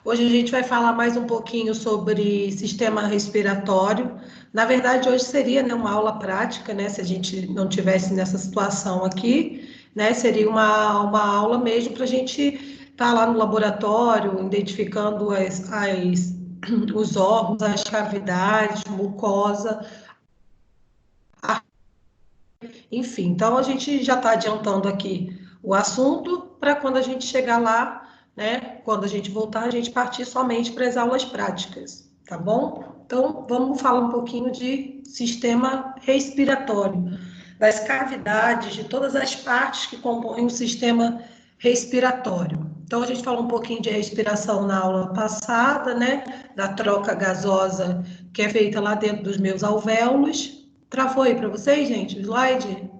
Hoje a gente vai falar mais um pouquinho sobre sistema respiratório. Na verdade, hoje seria, né, uma aula prática, né, se a gente não tivesse nessa situação aqui, né, seria uma aula mesmo para a gente estar lá no laboratório, identificando os órgãos, as cavidades, mucosa, enfim. Então, a gente já está adiantando aqui o assunto para quando a gente chegar lá, né? Quando a gente voltar, a gente partir somente para as aulas práticas, tá bom? Então, vamos falar um pouquinho de sistema respiratório, das cavidades, de todas as partes que compõem o sistema respiratório. Então, a gente falou um pouquinho de respiração na aula passada, né? Da troca gasosa que é feita lá dentro dos meus alvéolos. Travou aí para vocês, gente, o slide?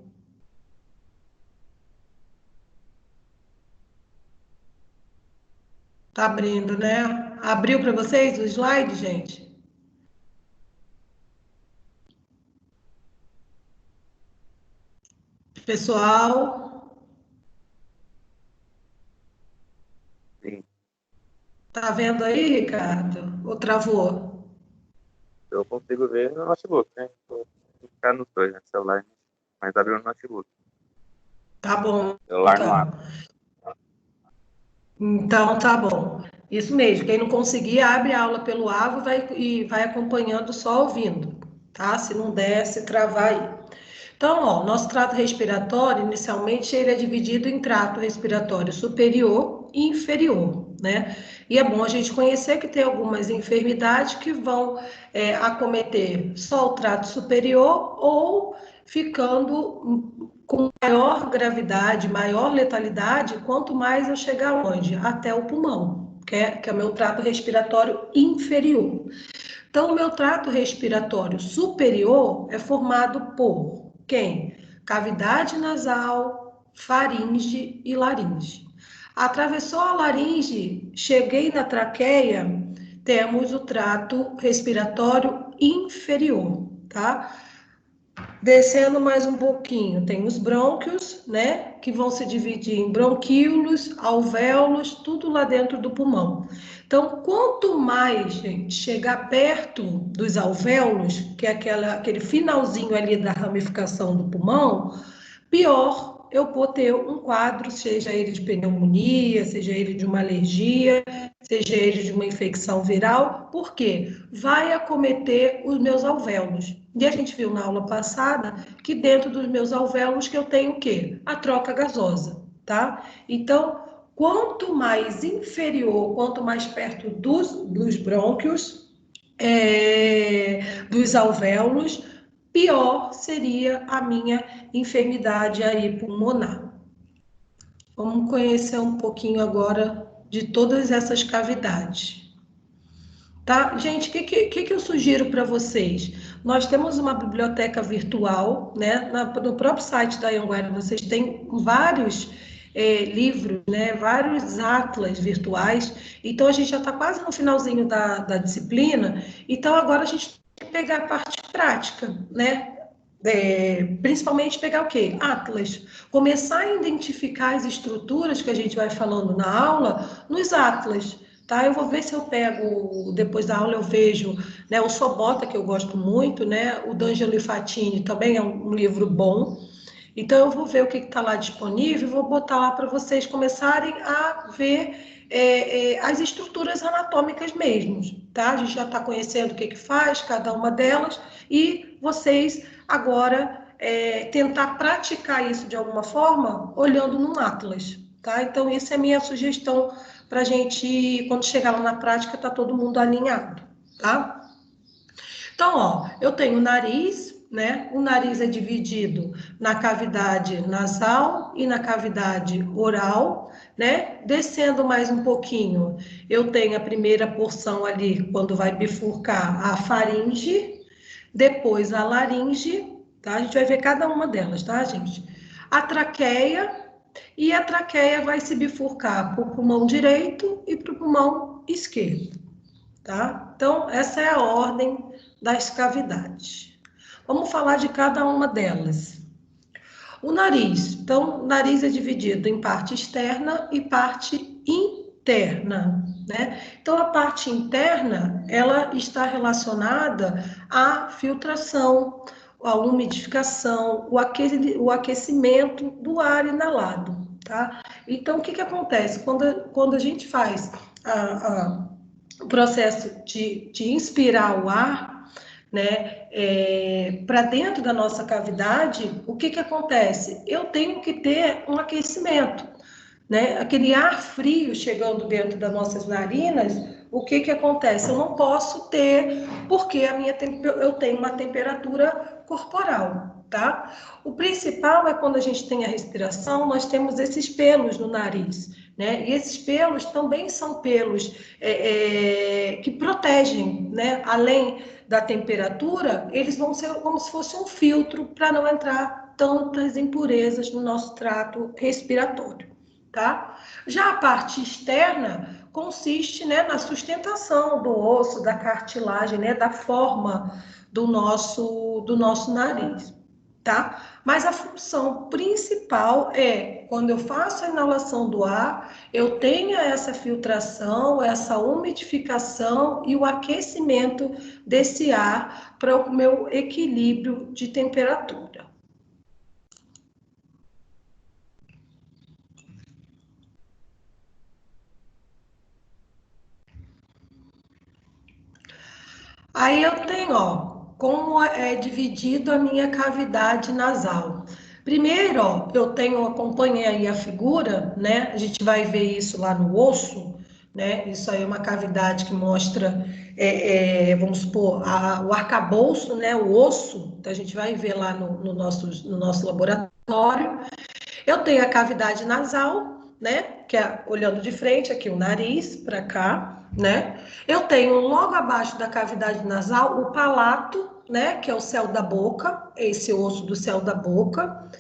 Tá abrindo, né? Abriu para vocês o slide, gente? Pessoal, Sim, tá vendo aí, Ricardo? Ou travou? eu consigo ver no notebook, né? Vou ficar nos dois, né? Celular, mas abriu no notebook. Tá bom, Celular não então. abre. Então, tá bom. Isso mesmo. Quem não conseguir, abre a aula pelo AVO e vai acompanhando só ouvindo, tá? Se não der, se travar aí. Então, ó, nosso trato respiratório, inicialmente, ele é dividido em trato respiratório superior e inferior, né? E é bom a gente conhecer que tem algumas enfermidades que vão acometer só o trato superior ou ficando com maior gravidade, maior letalidade, quanto mais eu chegar onde? Até o pulmão, que é o meu trato respiratório inferior. Então, o meu trato respiratório superior é formado por quem? Cavidade nasal, faringe e laringe. Atravessou a laringe, cheguei na traqueia, temos o trato respiratório inferior, tá? Descendo mais um pouquinho, tem os brônquios, né? Que vão se dividir em bronquíolos, alvéolos, tudo lá dentro do pulmão. Então, quanto mais, gente, chegar perto dos alvéolos, que é aquele finalzinho ali da ramificação do pulmão, pior eu vou ter um quadro, seja ele de pneumonia, seja ele de uma alergia, seja ele de uma infecção viral, porque vai acometer os meus alvéolos. E a gente viu na aula passada que dentro dos meus alvéolos que eu tenho o quê? A troca gasosa, tá? Então, quanto mais inferior, quanto mais perto dos brônquios, dos alvéolos, pior seria a minha enfermidade aí pulmonar. Vamos conhecer um pouquinho agora de todas essas cavidades. Tá? Gente, o que eu sugiro para vocês? Nós temos uma biblioteca virtual, né? No próprio site da Anhanguera, vocês têm vários livros, né? Vários atlas virtuais. Então, a gente já está quase no finalzinho da disciplina. Então, agora a gente tem que pegar a parte prática, né? Principalmente pegar o quê? Atlas. Começar a identificar as estruturas que a gente vai falando na aula nos atlas. Tá? Eu vou ver se eu pego, depois da aula eu vejo, né, o Sobota, que eu gosto muito, né, o D'Angelo Fatini também é um livro bom. Então eu vou ver o que está lá disponível e vou botar lá para vocês começarem a ver as estruturas anatômicas mesmo, tá? A gente já está conhecendo o que faz cada uma delas e vocês agora tentar praticar isso de alguma forma olhando num atlas, tá? Então isso é minha sugestão para a gente, quando chegar lá na prática, tá todo mundo alinhado, tá? Então, ó, eu tenho o nariz, né? O nariz é dividido na cavidade nasal e na cavidade oral, né? Descendo mais um pouquinho, eu tenho a primeira porção ali, quando vai bifurcar a faringe, depois a laringe, tá? A gente vai ver cada uma delas, tá, gente? A traqueia, e a traqueia vai se bifurcar para o pulmão direito e para o pulmão esquerdo, tá? Então, essa é a ordem das cavidades. Vamos falar de cada uma delas. O nariz. Então, o nariz é dividido em parte externa e parte interna, né? Então, a parte interna, ela está relacionada à filtração, à umidificação, o aquecimento do ar inalado, tá? Então, o que que acontece? Quando a gente faz o processo de inspirar o ar, né, para dentro da nossa cavidade, o que que acontece? Eu tenho que ter um aquecimento, né? Aquele ar frio chegando dentro das nossas narinas, o que que acontece? Eu não posso ter, porque eu tenho uma temperatura corporal, tá? O principal é quando a gente tem a respiração, nós temos esses pelos no nariz, né? E esses pelos também são pelos que protegem, né? Além da temperatura, eles vão ser como se fosse um filtro para não entrar tantas impurezas no nosso trato respiratório. Tá? Já a parte externa consiste, né, na sustentação do osso, da cartilagem, né, da forma do nosso nariz, tá? Mas a função principal é, quando eu faço a inalação do ar, eu tenha essa filtração, essa umidificação e o aquecimento desse ar para o meu equilíbrio de temperatura. Aí eu tenho, ó, como é dividido a minha cavidade nasal. Primeiro, ó, eu tenho, acompanhei aí a figura, né? A gente vai ver isso lá no osso, né? Isso aí é uma cavidade que mostra, vamos supor, o arcabouço, né? O osso, então a gente vai ver lá no nosso laboratório. Eu tenho a cavidade nasal, né? Que é olhando de frente, aqui o nariz para cá, né? Eu tenho logo abaixo da cavidade nasal o palato, né? Que é o céu da boca, esse osso do céu da boca.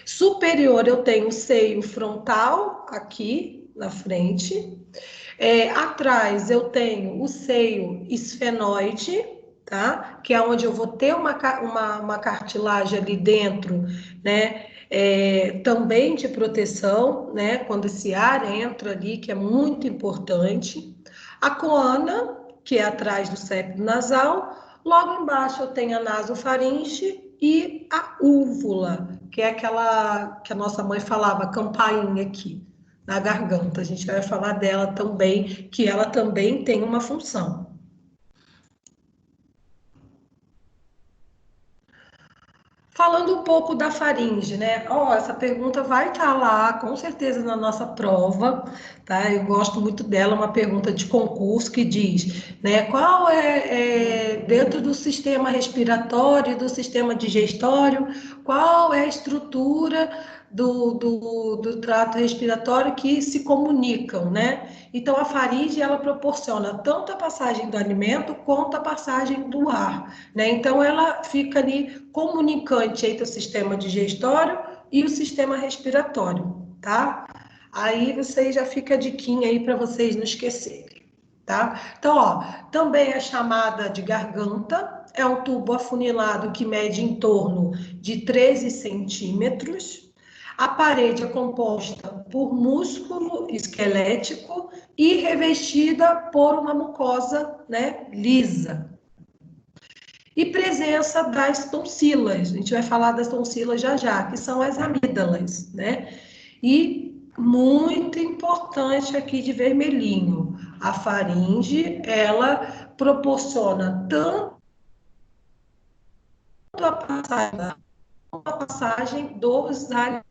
Superior eu tenho o seio frontal, aqui na frente. Atrás eu tenho o seio esfenoide, tá? Que é onde eu vou ter uma cartilagem ali dentro, né? Também de proteção, né? Quando esse ar entra ali, que é muito importante. A coana, que é atrás do septo nasal. Logo embaixo eu tenho a nasofaringe e a úvula, que é aquela que a nossa mãe falava, campainha aqui na garganta. A gente vai falar dela também, que ela também tem uma função. Falando um pouco da faringe, né? Essa pergunta vai estar lá, com certeza, na nossa prova, tá? Eu gosto muito dela, uma pergunta de concurso que diz, né? Qual dentro do sistema respiratório e do sistema digestório, qual é a estrutura do trato respiratório que se comunicam, né? Então, a faringe, ela proporciona tanto a passagem do alimento quanto a passagem do ar, né? Então, ela fica ali comunicante entre o sistema digestório e o sistema respiratório, tá? Aí você já fica a diquinha aí para vocês não esquecerem, tá? Então, ó, também é chamada de garganta, é um tubo afunilado que mede em torno de 13 centímetros. A parede é composta por músculo esquelético e revestida por uma mucosa, né, lisa. E presença das tonsilas, a gente vai falar das tonsilas já já, que são as amígdalas, né? E muito importante aqui de vermelhinho, a faringe, ela proporciona tanto a passagem dos alimentos.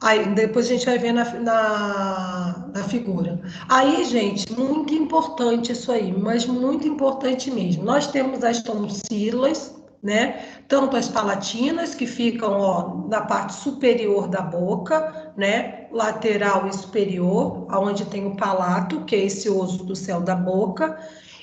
Aí, depois a gente vai ver na figura. Aí, gente, muito importante isso aí, mas muito importante mesmo. Nós temos as tonsilas, né? Tanto as palatinas, que ficam, ó, na parte superior da boca, né? Lateral e superior, onde tem o palato, que é esse osso do céu da boca,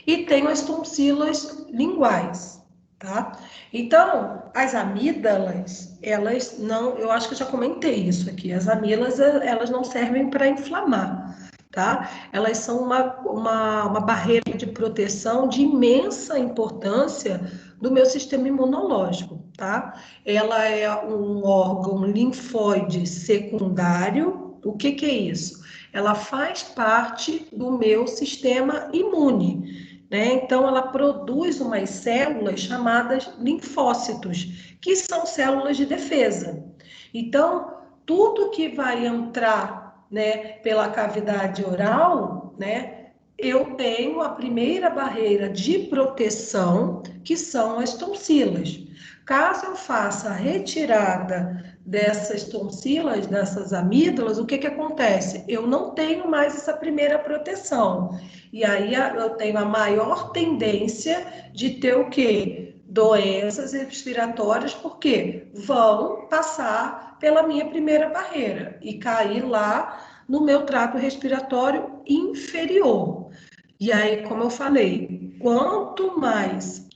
e tem as tonsilas linguais, tá? Então, as amígdalas, elas não, eu acho que eu já comentei isso aqui, as amígdalas, elas não servem para inflamar, tá? Elas são uma barreira de proteção de imensa importância do meu sistema imunológico, tá? Ela é um órgão linfóide secundário. O que que é isso? Ela faz parte do meu sistema imune, né? Então, ela produz umas células chamadas linfócitos, que são células de defesa. Então, tudo que vai entrar, né, pela cavidade oral, né, eu tenho a primeira barreira de proteção, que são as tonsilas. Caso eu faça a retirada dessas tonsilas, dessas amígdalas, o que que acontece? Eu não tenho mais essa primeira proteção. E aí eu tenho a maior tendência de ter o quê? Doenças respiratórias, porque vão passar pela minha primeira barreira e cair lá no meu trato respiratório inferior. E aí, como eu falei, quanto mais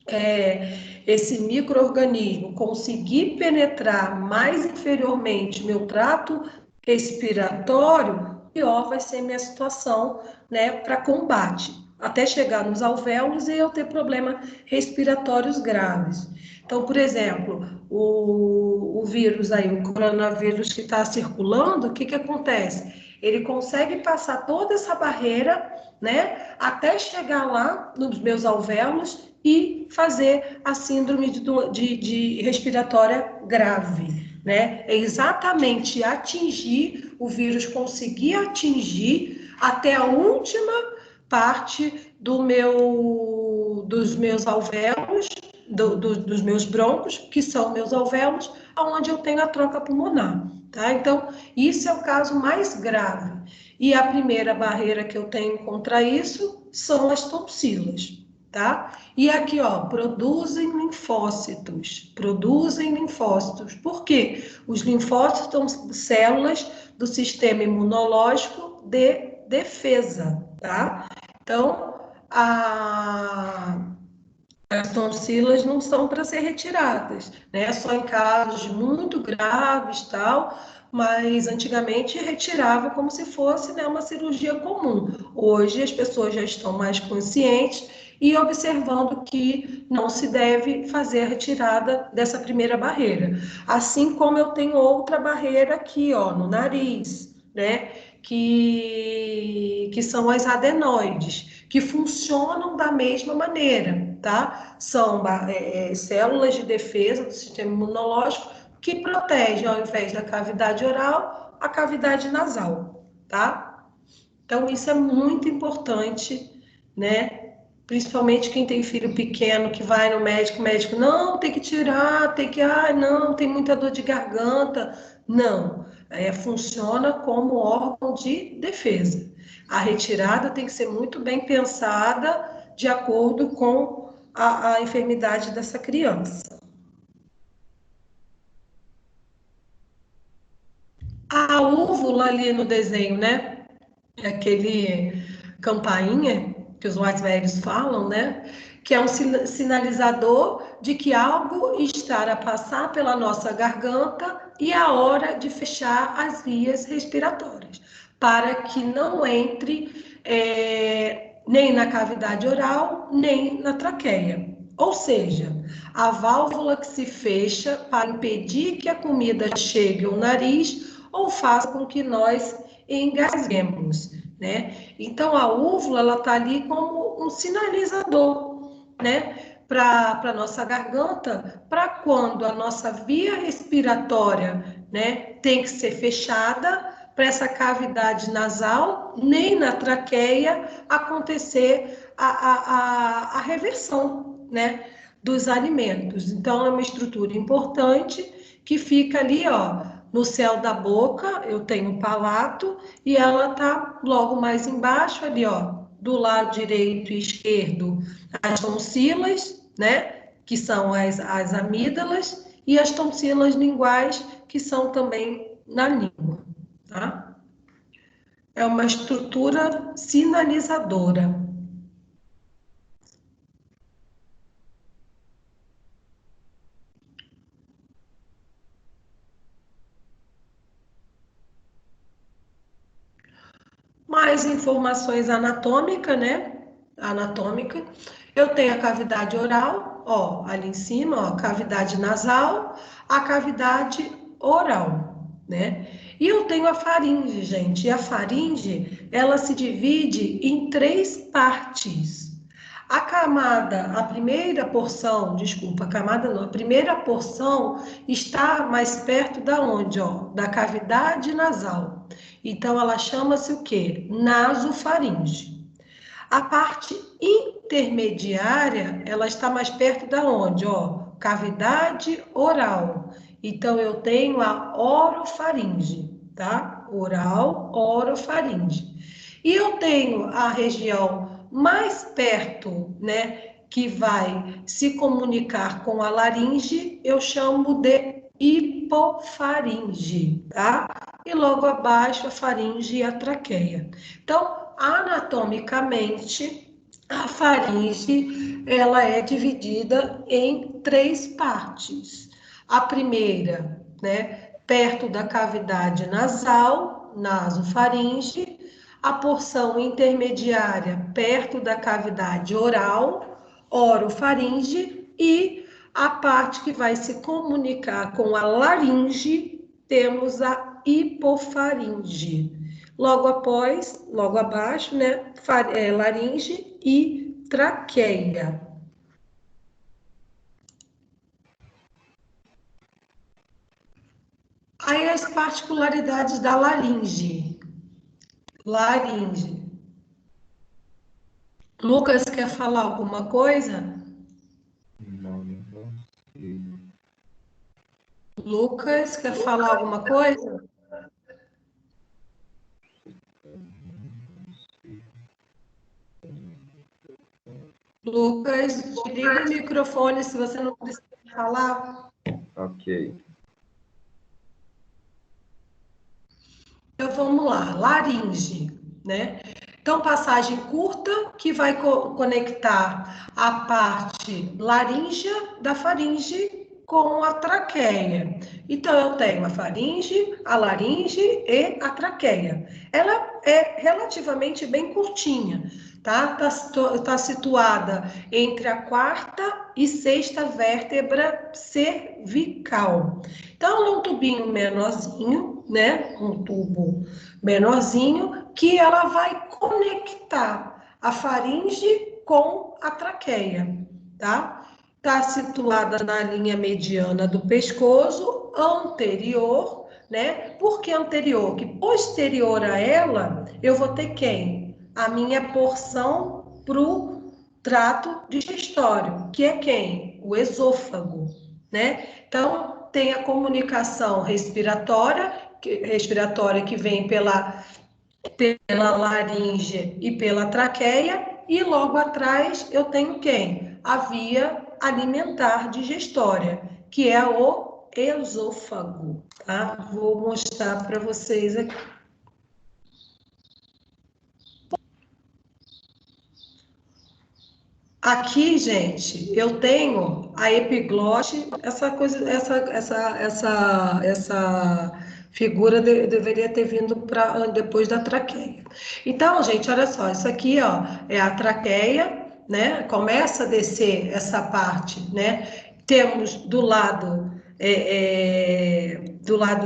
esse micro-organismo conseguir penetrar mais inferiormente meu trato respiratório, pior vai ser minha situação, né, para combate, até chegar nos alvéolos e eu ter problemas respiratórios graves. Então, por exemplo, o vírus aí, o coronavírus que está circulando, o que que acontece? Ele consegue passar toda essa barreira, né, até chegar lá nos meus alvéolos e fazer a síndrome de respiratória grave, né? É exatamente atingir, o vírus conseguir atingir até a última parte dos meus alvéolos, dos meus broncos, que são meus alvéolos, onde eu tenho a troca pulmonar, tá? Então, isso é o caso mais grave. E a primeira barreira que eu tenho contra isso são as tonsilas, tá? E aqui, ó, produzem linfócitos. Por quê? Os linfócitos são células do sistema imunológico de defesa, tá? Então, as tonsilas não são para ser retiradas, né? Só em casos muito graves, tal, mas antigamente retirava como se fosse, né, uma cirurgia comum. Hoje as pessoas já estão mais conscientes e observando que não se deve fazer a retirada dessa primeira barreira. Assim como eu tenho outra barreira aqui, ó, no nariz, né? Que são as adenoides, que funcionam da mesma maneira, tá? São células de defesa do sistema imunológico que protegem, ao invés da cavidade oral, a cavidade nasal, tá? Então, isso é muito importante, né? Principalmente quem tem filho pequeno que vai no médico, o médico, não, tem que tirar, não, tem muita dor de garganta. Não, funciona como órgão de defesa. A retirada tem que ser muito bem pensada de acordo com a enfermidade dessa criança. A úvula ali no desenho, né? É aquele campainha que os mais velhos falam, né? Que é um sinalizador de que algo está a passar pela nossa garganta e é a hora de fechar as vias respiratórias, para que não entre nem na cavidade oral, nem na traqueia. Ou seja, a válvula que se fecha para impedir que a comida chegue ao nariz ou faça com que nós engasguemos, né? Então a úvula ela está ali como um sinalizador, né? Para a nossa garganta, para quando a nossa via respiratória, né, tem que ser fechada, para essa cavidade nasal, nem na traqueia acontecer a reversão, né, dos alimentos. Então, é uma estrutura importante que fica ali, ó, no céu da boca, eu tenho o palato, e ela tá logo mais embaixo ali, ó, do lado direito e esquerdo, as tonsilas, né, que são as amígdalas, e as tonsilas linguais, que são também na língua, tá? É uma estrutura sinalizadora. mais informações anatômicas, né? Anatômica. Eu tenho a cavidade oral, ó, ali em cima, ó, cavidade nasal, a cavidade oral, né? E eu tenho a faringe, gente. E a faringe, ela se divide em 3 partes. A primeira porção, desculpa, a camada não, a primeira porção está mais perto da onde, ó? Da cavidade nasal. Então, ela chama-se o quê? Nasofaringe. A parte intermediária, ela está mais perto da onde, ó? Cavidade oral. Então, eu tenho a orofaringe, tá? Oral, orofaringe. E eu tenho a região mais perto, né, que vai se comunicar com a laringe, eu chamo de hipofaringe, tá? E logo abaixo a faringe e a traqueia. Então, anatomicamente, a faringe, ela é dividida em 3 partes. A primeira, né, perto da cavidade nasal, nasofaringe, a porção intermediária perto da cavidade oral, orofaringe, e a parte que vai se comunicar com a laringe, temos a hipofaringe. Logo após, logo abaixo, né, laringe e traqueia. Aí as particularidades da laringe. Laringe. Lucas, quer falar alguma coisa? Não, não sei. Lucas, quer falar alguma coisa? Lucas, desliga o microfone se você não precisa falar. Ok. Então, vamos lá. Laringe, né? Então, passagem curta que vai conectar a parte laríngea da faringe com a traqueia. Então, eu tenho a faringe, a laringe e a traqueia. Ela é relativamente bem curtinha, tá? Tá situada entre a 4ª e 6ª vértebra cervical. Então, é um tubinho menorzinho, né? Um tubo menorzinho, que ela vai conectar a faringe com a traqueia, tá? Está situada na linha mediana do pescoço, anterior, né? Por que anterior? Que posterior a ela, eu vou ter quem? A minha porção para o trato digestório, que é quem? O esôfago, né? Então, tem a comunicação respiratória que vem pela laringe e pela traqueia, e logo atrás eu tenho quem? A via alimentar digestória, que é o esôfago, tá? Vou mostrar para vocês aqui. Aqui, gente, eu tenho a epiglote, essa figura deveria ter vindo depois da traqueia. Então, gente, olha só, isso aqui, ó, é a traqueia, né? Começa a descer essa parte, né? Temos do lado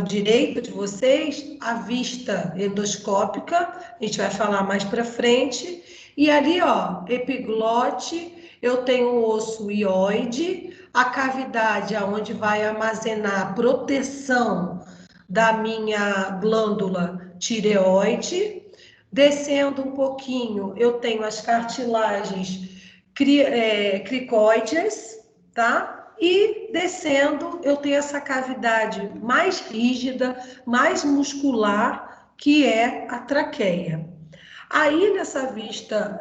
direito de vocês a vista endoscópica, a gente vai falar mais para frente. E ali, ó, epiglote, eu tenho o osso hioide, a cavidade aonde vai armazenar a proteção da minha glândula tireoide. Descendo um pouquinho, eu tenho as cartilagens cricoides, tá? E descendo, eu tenho essa cavidade mais rígida, mais muscular, que é a traqueia. Aí, nessa vista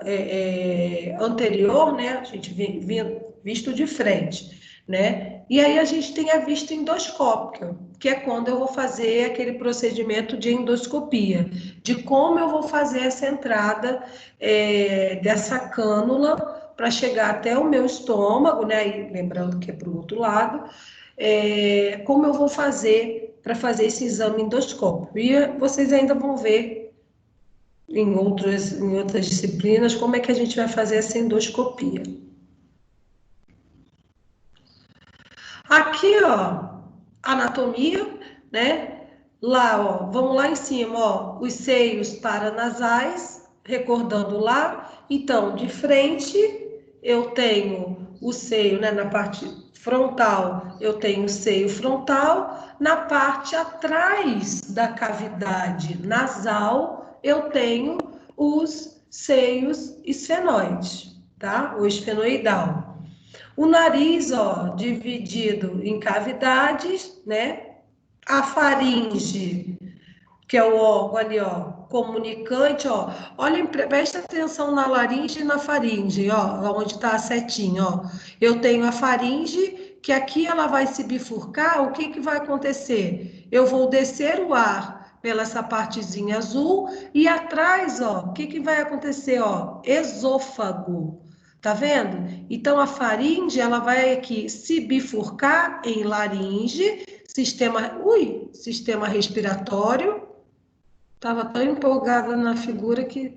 anterior, né, a gente visto de frente, né? E aí a gente tem a vista endoscópica, que é quando eu vou fazer aquele procedimento de endoscopia, de como eu vou fazer essa entrada dessa cânula para chegar até o meu estômago, né? E lembrando que é para o outro lado, como eu vou fazer para fazer esse exame endoscópico. E vocês ainda vão ver em outras disciplinas, como é que a gente vai fazer essa endoscopia. Aqui, ó, anatomia, né? Lá, ó, vamos lá em cima, ó, os seios paranasais, recordando lá. Então, de frente, eu tenho o seio, né, na parte frontal, eu tenho o seio frontal. Na parte atrás da cavidade nasal, eu tenho os seios esfenoides, tá? O esfenoidal. O nariz, ó, dividido em cavidades, né? A faringe, que é o órgão ali, ó, comunicante, ó. Olha, presta atenção na laringe e na faringe, ó, onde está a setinha, ó. Eu tenho a faringe, que aqui ela vai se bifurcar, o que que vai acontecer? Eu vou descer o ar pela essa partezinha azul e atrás, ó, o que que vai acontecer, ó? Esôfago. Tá vendo? Então a faringe, ela vai aqui se bifurcar em laringe, sistema respiratório. Estava tão empolgada na figura que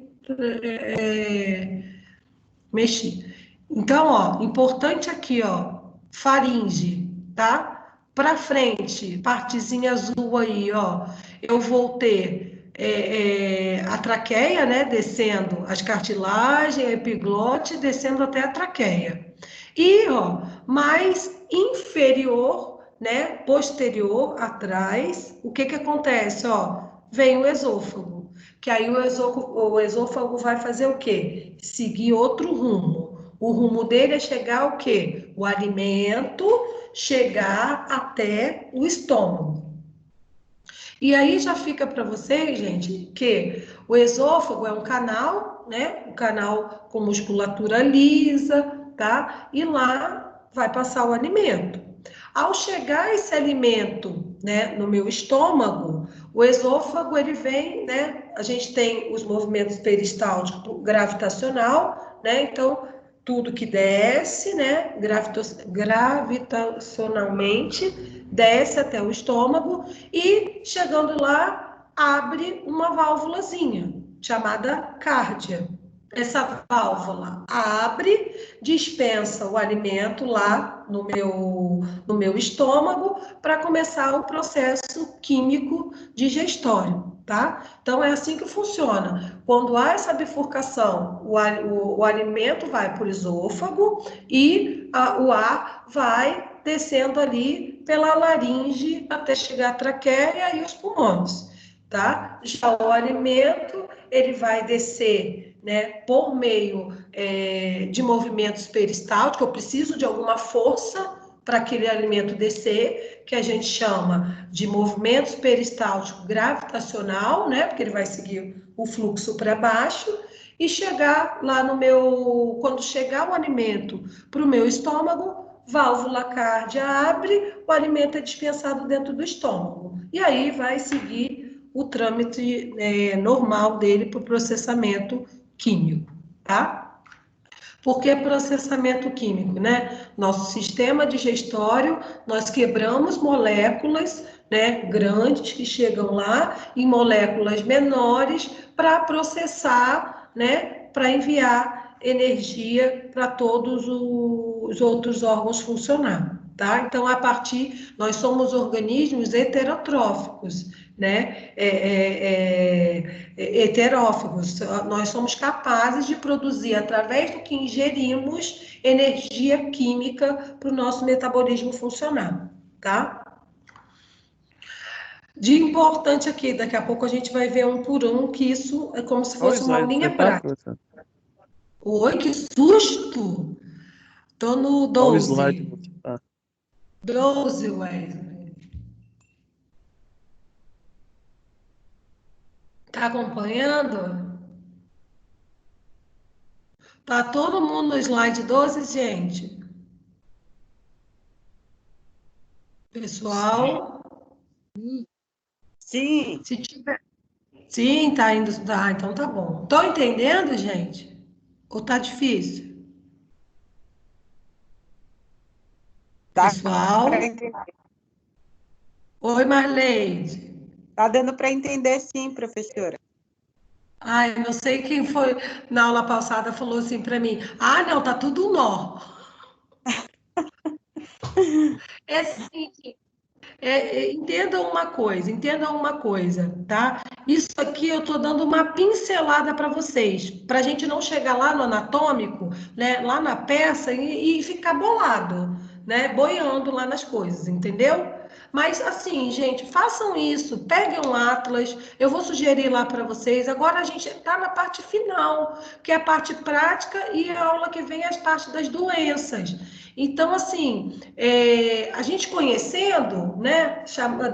mexi. Então, ó, importante aqui, ó, faringe, tá? Para frente, partezinha azul aí, ó, eu vou ter a traqueia, né, descendo as cartilagens, a epiglote, descendo até a traqueia. E, ó, mais inferior, né, posterior, atrás, o que que acontece, ó? Vem o esôfago, que aí o esôfago vai fazer o quê? Seguir outro rumo. O rumo dele é chegar ao quê? O alimento chegar até o estômago. E aí já fica para vocês, gente, que o esôfago é um canal, né? Um canal com musculatura lisa, tá? E lá vai passar o alimento. Ao chegar esse alimento, né, no meu estômago, o esôfago ele vem, né? A gente tem os movimentos peristálticos gravitacional, né? Então tudo que desce, né, gravitacionalmente, desce até o estômago e, chegando lá, abre uma válvulazinha, chamada cárdia. Essa válvula abre, dispensa o alimento lá no meu estômago para começar o processo químico digestório, tá? Então, é assim que funciona. Quando há essa bifurcação, o alimento vai para o esôfago e o ar vai descendo ali pela laringe até chegar à traqueia e os pulmões, tá? Já o alimento, ele vai descer, né, por meio de movimentos peristálticos. Eu preciso de alguma força para aquele alimento descer, que a gente chama de movimentos peristálticos gravitacional, né, porque ele vai seguir o fluxo para baixo, e chegar lá quando chegar o alimento para o meu estômago, válvula cárdia abre, o alimento é dispensado dentro do estômago. E aí vai seguir o trâmite normal dele para o processamento químico, tá? Por que processamento químico, né? Nosso sistema digestório, nós quebramos moléculas, né, grandes que chegam lá em moléculas menores para processar, né, para enviar energia para todos os outros órgãos funcionar, tá? Então, nós somos organismos heterotróficos, né? Heterófagos. Nós somos capazes de produzir, através do que ingerimos, energia química para o nosso metabolismo funcionar, tá? De importante aqui, daqui a pouco a gente vai ver um por um, que isso é como se fosse uma linha prática. Oi, que susto! Tô no 12. Qual slide você tá? 12, Wesley. Tá acompanhando? Tá todo mundo no slide 12, gente? Pessoal? Sim. Se tiver... Sim, tá indo. Ah, então tá bom. Estão entendendo, gente? Ou tá difícil? Tá Pessoal? pra entender. Oi, Marleide. Tá dando para entender sim, professora. Ai, não sei quem foi na aula passada falou assim para mim: ah, não, tá tudo nó. É sim, entendam uma coisa, tá? Isso aqui eu estou dando uma pincelada para vocês, para a gente não chegar lá no anatômico, né, lá na peça e ficar bolado, né, boiando lá nas coisas, entendeu? Mas assim, gente, façam isso, peguem um atlas, eu vou sugerir lá para vocês. Agora a gente está na parte final, que é a parte prática e a aula que vem as partes das doenças. Então, assim, a gente conhecendo, né,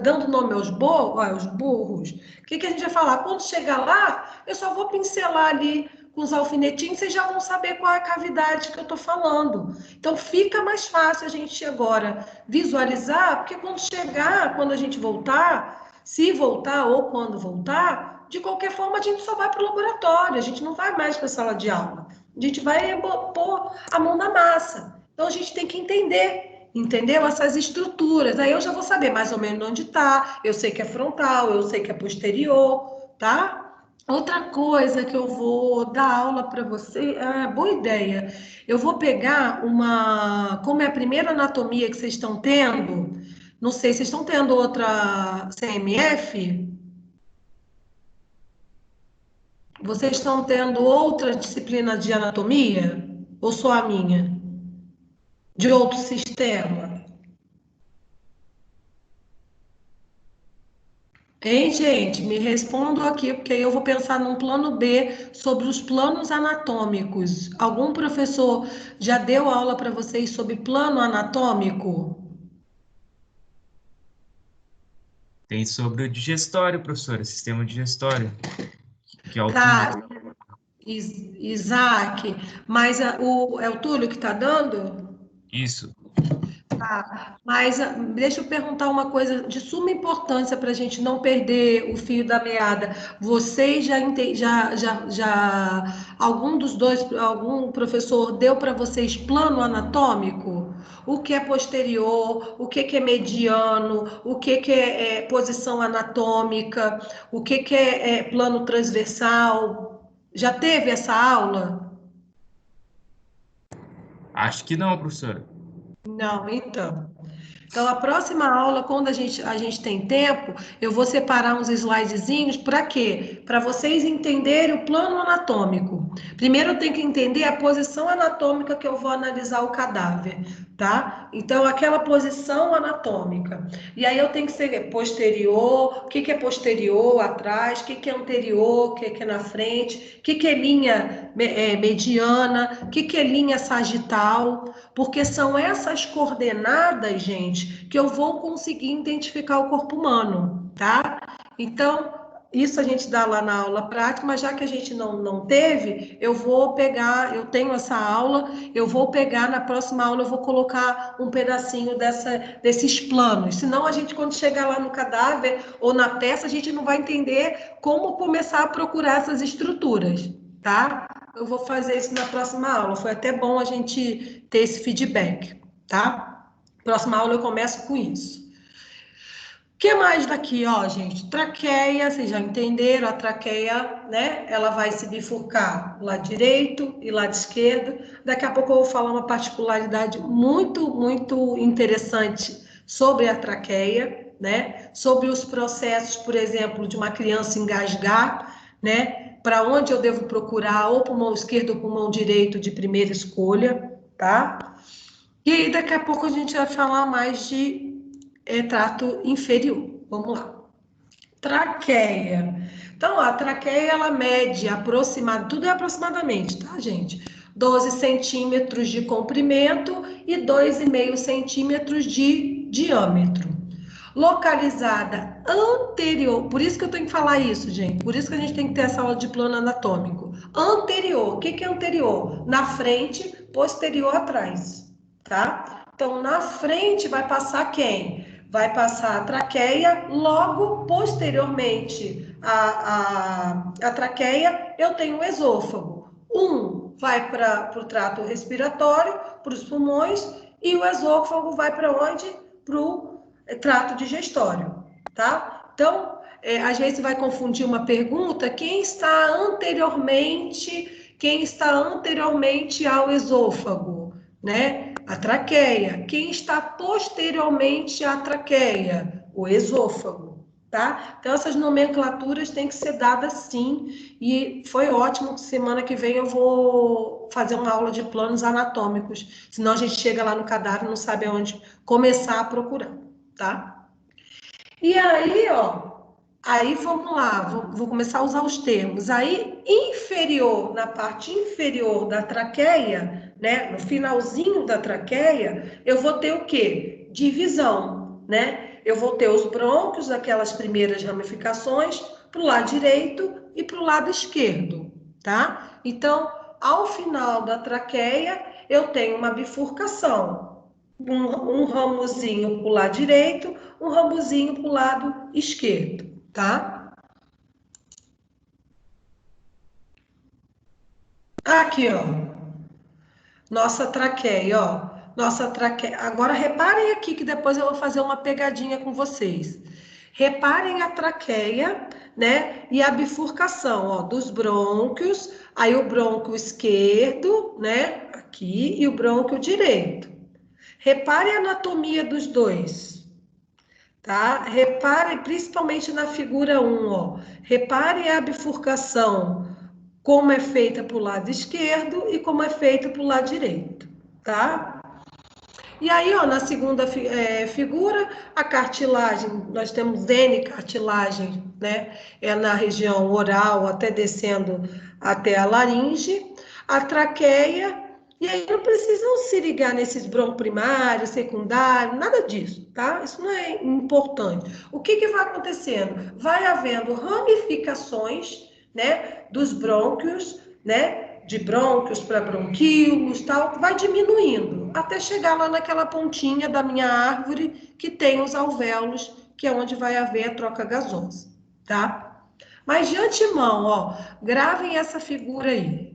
dando nome aos burros, o que a gente vai falar? Quando chegar lá, eu só vou pincelar ali com os alfinetinhos, vocês já vão saber qual é a cavidade que eu estou falando. Então, fica mais fácil a gente agora visualizar, porque quando chegar, quando a gente voltar, se voltar ou quando voltar, de qualquer forma, a gente só vai para o laboratório, a gente não vai mais para a sala de aula. A gente vai pôr a mão na massa. Então, a gente tem que entender, entendeu? Essas estruturas. Aí eu já vou saber mais ou menos onde está. Eu sei que é frontal, eu sei que é posterior, tá? Outra coisa que eu vou dar aula para você, boa ideia. Eu vou pegar como é a primeira anatomia que vocês estão tendo, não sei, vocês estão tendo outra CMF? Vocês estão tendo outra disciplina de anatomia? Ou só a minha? De outro sistema? Hein, gente? Me respondam aqui, porque aí eu vou pensar num plano B sobre os planos anatômicos. Algum professor já deu aula para vocês sobre plano anatômico? Tem sobre o digestório, professora, sistema digestório, que é o Tá, túnel. Isaac, mas é o Túlio que está dando? Isso. Tá, mas deixa eu perguntar uma coisa de suma importância para a gente não perder o fio da meada. Vocês algum professor deu para vocês plano anatômico? O que é posterior, o que é mediano, o que é posição anatômica, o que é plano transversal? Já teve essa aula? Acho que não, professora. Não, então. Então, a próxima aula, quando a gente tem tempo, eu vou separar uns slidezinhos para quê? Para vocês entenderem o plano anatômico. Primeiro, eu tenho que entender a posição anatômica que eu vou analisar o cadáver, tá? Então, aquela posição anatômica. E aí, eu tenho que ser posterior, o que é posterior, atrás, o que é anterior, o que é na frente, o que é linha mediana, o que é linha sagital, porque são essas coordenadas, gente, que eu vou conseguir identificar o corpo humano, tá? Então, isso a gente dá lá na aula prática, mas já que a gente não teve, eu eu tenho essa aula, eu vou pegar na próxima aula, eu vou colocar um pedacinho desses planos, senão a gente, quando chegar lá no cadáver ou na peça, a gente não vai entender como começar a procurar essas estruturas, tá? Eu vou fazer isso na próxima aula. Foi até bom a gente ter esse feedback, tá? Próxima aula eu começo com isso. O que mais daqui, ó, gente? Traqueia, vocês já entenderam, a traqueia, né? Ela vai se bifurcar lado direito e lado esquerdo. Daqui a pouco eu vou falar uma particularidade muito, muito interessante sobre a traqueia, né? Sobre os processos, por exemplo, de uma criança engasgar, né? Para onde eu devo procurar, ou pulmão esquerdo ou pulmão direito de primeira escolha, tá? E aí, daqui a pouco a gente vai falar mais de trato inferior. Vamos lá. Traqueia. Então, a traqueia, ela mede tudo é aproximadamente, tá, gente? 12 centímetros de comprimento e 2,5 centímetros de diâmetro. Localizada anterior, por isso que eu tenho que falar isso, gente, por isso que a gente tem que ter essa aula de plano anatômico. Anterior, o que é anterior? Na frente, posterior atrás, tá? Então, na frente vai passar quem? Vai passar a traqueia, logo posteriormente a traqueia, eu tenho o esôfago. Um vai para o trato respiratório, para os pulmões, e o esôfago vai para onde? Para o trato digestório, tá? Então, às vezes vai confundir uma pergunta, quem está anteriormente ao esôfago, né? A traqueia. Quem está posteriormente à traqueia? O esôfago, tá? Então, essas nomenclaturas têm que ser dadas sim, e foi ótimo que semana que vem eu vou fazer uma aula de planos anatômicos, senão a gente chega lá no cadáver e não sabe aonde começar a procurar, tá? E aí, aí vamos lá, vou começar a usar os termos. Aí, na parte inferior da traqueia, né, no finalzinho da traqueia, eu vou ter o quê? Divisão, né? Eu vou ter os brônquios, aquelas primeiras ramificações, para o lado direito e para o lado esquerdo, tá? Então, ao final da traqueia, eu tenho uma bifurcação. Um ramozinho para o lado direito, um ramozinho para o lado esquerdo, tá? Aqui, nossa traqueia, nossa traqueia. Agora, reparem aqui que depois eu vou fazer uma pegadinha com vocês. Reparem a traqueia, né? E a bifurcação, dos brônquios. Aí o brônquio esquerdo, né? Aqui, e o brônquio direito. Reparem a anatomia dos dois. Tá? Reparem, principalmente na figura 1, reparem a bifurcação, como é feita para o lado esquerdo e como é feita para o lado direito, tá? E aí, na segunda figura, a cartilagem, nós temos N cartilagens, né? É na região oral, até descendo até a laringe, a traqueia. E aí não precisam se ligar nesses broncos primários, secundários, nada disso, tá? Isso não é importante. O que vai acontecendo? Vai havendo ramificações, né, dos brônquios, né, de brônquios para bronquíolos, tal, vai diminuindo, até chegar lá naquela pontinha da minha árvore que tem os alvéolos, que é onde vai haver a troca gasosa, tá? Mas de antemão, gravem essa figura aí.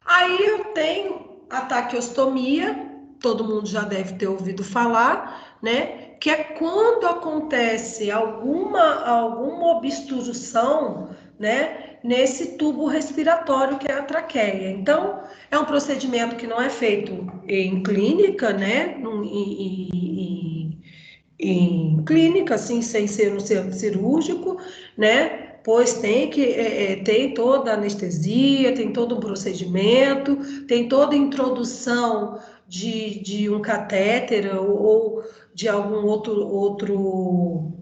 Aí eu tenho a taquiostomia, todo mundo já deve ter ouvido falar, né? Que é quando acontece alguma obstrução, né? Nesse tubo respiratório que é a traqueia. Então, é um procedimento que não é feito em clínica, né? Em clínica, assim, sem ser um centro cirúrgico, né? Pois tem toda a anestesia, tem todo um procedimento, tem toda a introdução de um catéter ou de algum outro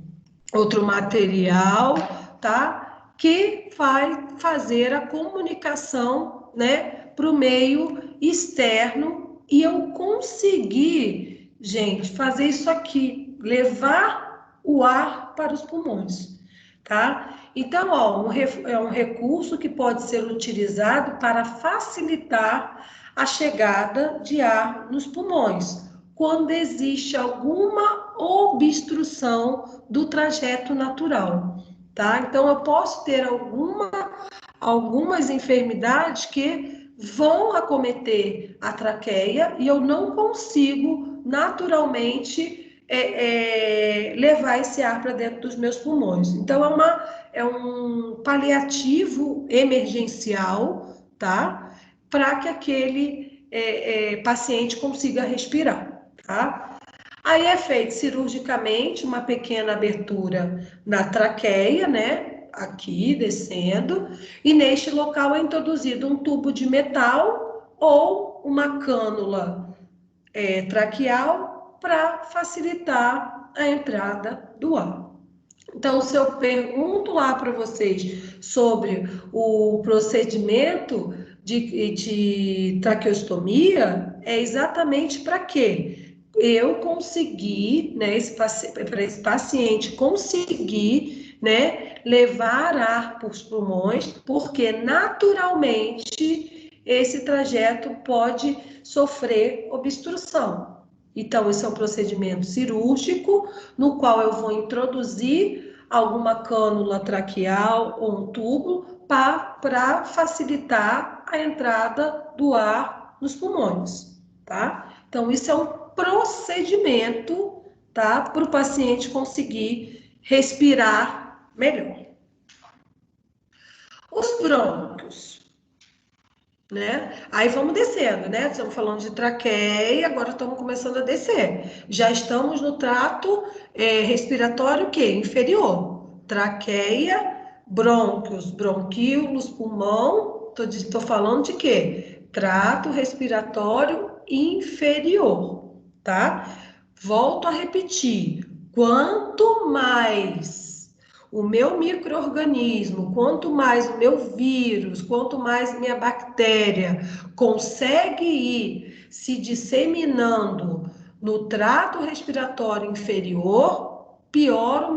material, tá? Que vai fazer a comunicação, né, para o meio externo e eu conseguir, gente, fazer isso aqui, levar o ar para os pulmões, tá? Então, é um recurso que pode ser utilizado para facilitar a chegada de ar nos pulmões, quando existe alguma obstrução do trajeto natural, tá? Então, eu posso ter algumas enfermidades que vão acometer a traqueia e eu não consigo naturalmente levar esse ar para dentro dos meus pulmões. Então, é um paliativo emergencial, tá? Para que aquele paciente consiga respirar, tá? Aí é feito cirurgicamente uma pequena abertura na traqueia, né? Aqui, descendo, e neste local é introduzido um tubo de metal ou uma cânula traqueal para facilitar a entrada do ar. Então, se eu pergunto lá para vocês sobre o procedimento de traqueostomia, é exatamente para quê? Eu conseguir, né, para esse paciente conseguir, né, levar ar para os pulmões, porque naturalmente esse trajeto pode sofrer obstrução. Então, esse é um procedimento cirúrgico, no qual eu vou introduzir alguma cânula traqueal ou um tubo para facilitar a entrada do ar nos pulmões, tá? Então, isso é um procedimento, tá? Para o paciente conseguir respirar melhor. Os brônquios, né? Aí vamos descendo, né? Estamos falando de traqueia, agora estamos começando a descer. Já estamos no trato respiratório o quê? Inferior. Traqueia, brônquios, bronquíolos, pulmão. Estou falando de quê? Trato respiratório inferior, tá? Volto a repetir. Quanto mais o meu micro-organismo, quanto mais o meu vírus, quanto mais minha bactéria consegue ir se disseminando no trato respiratório inferior, pior o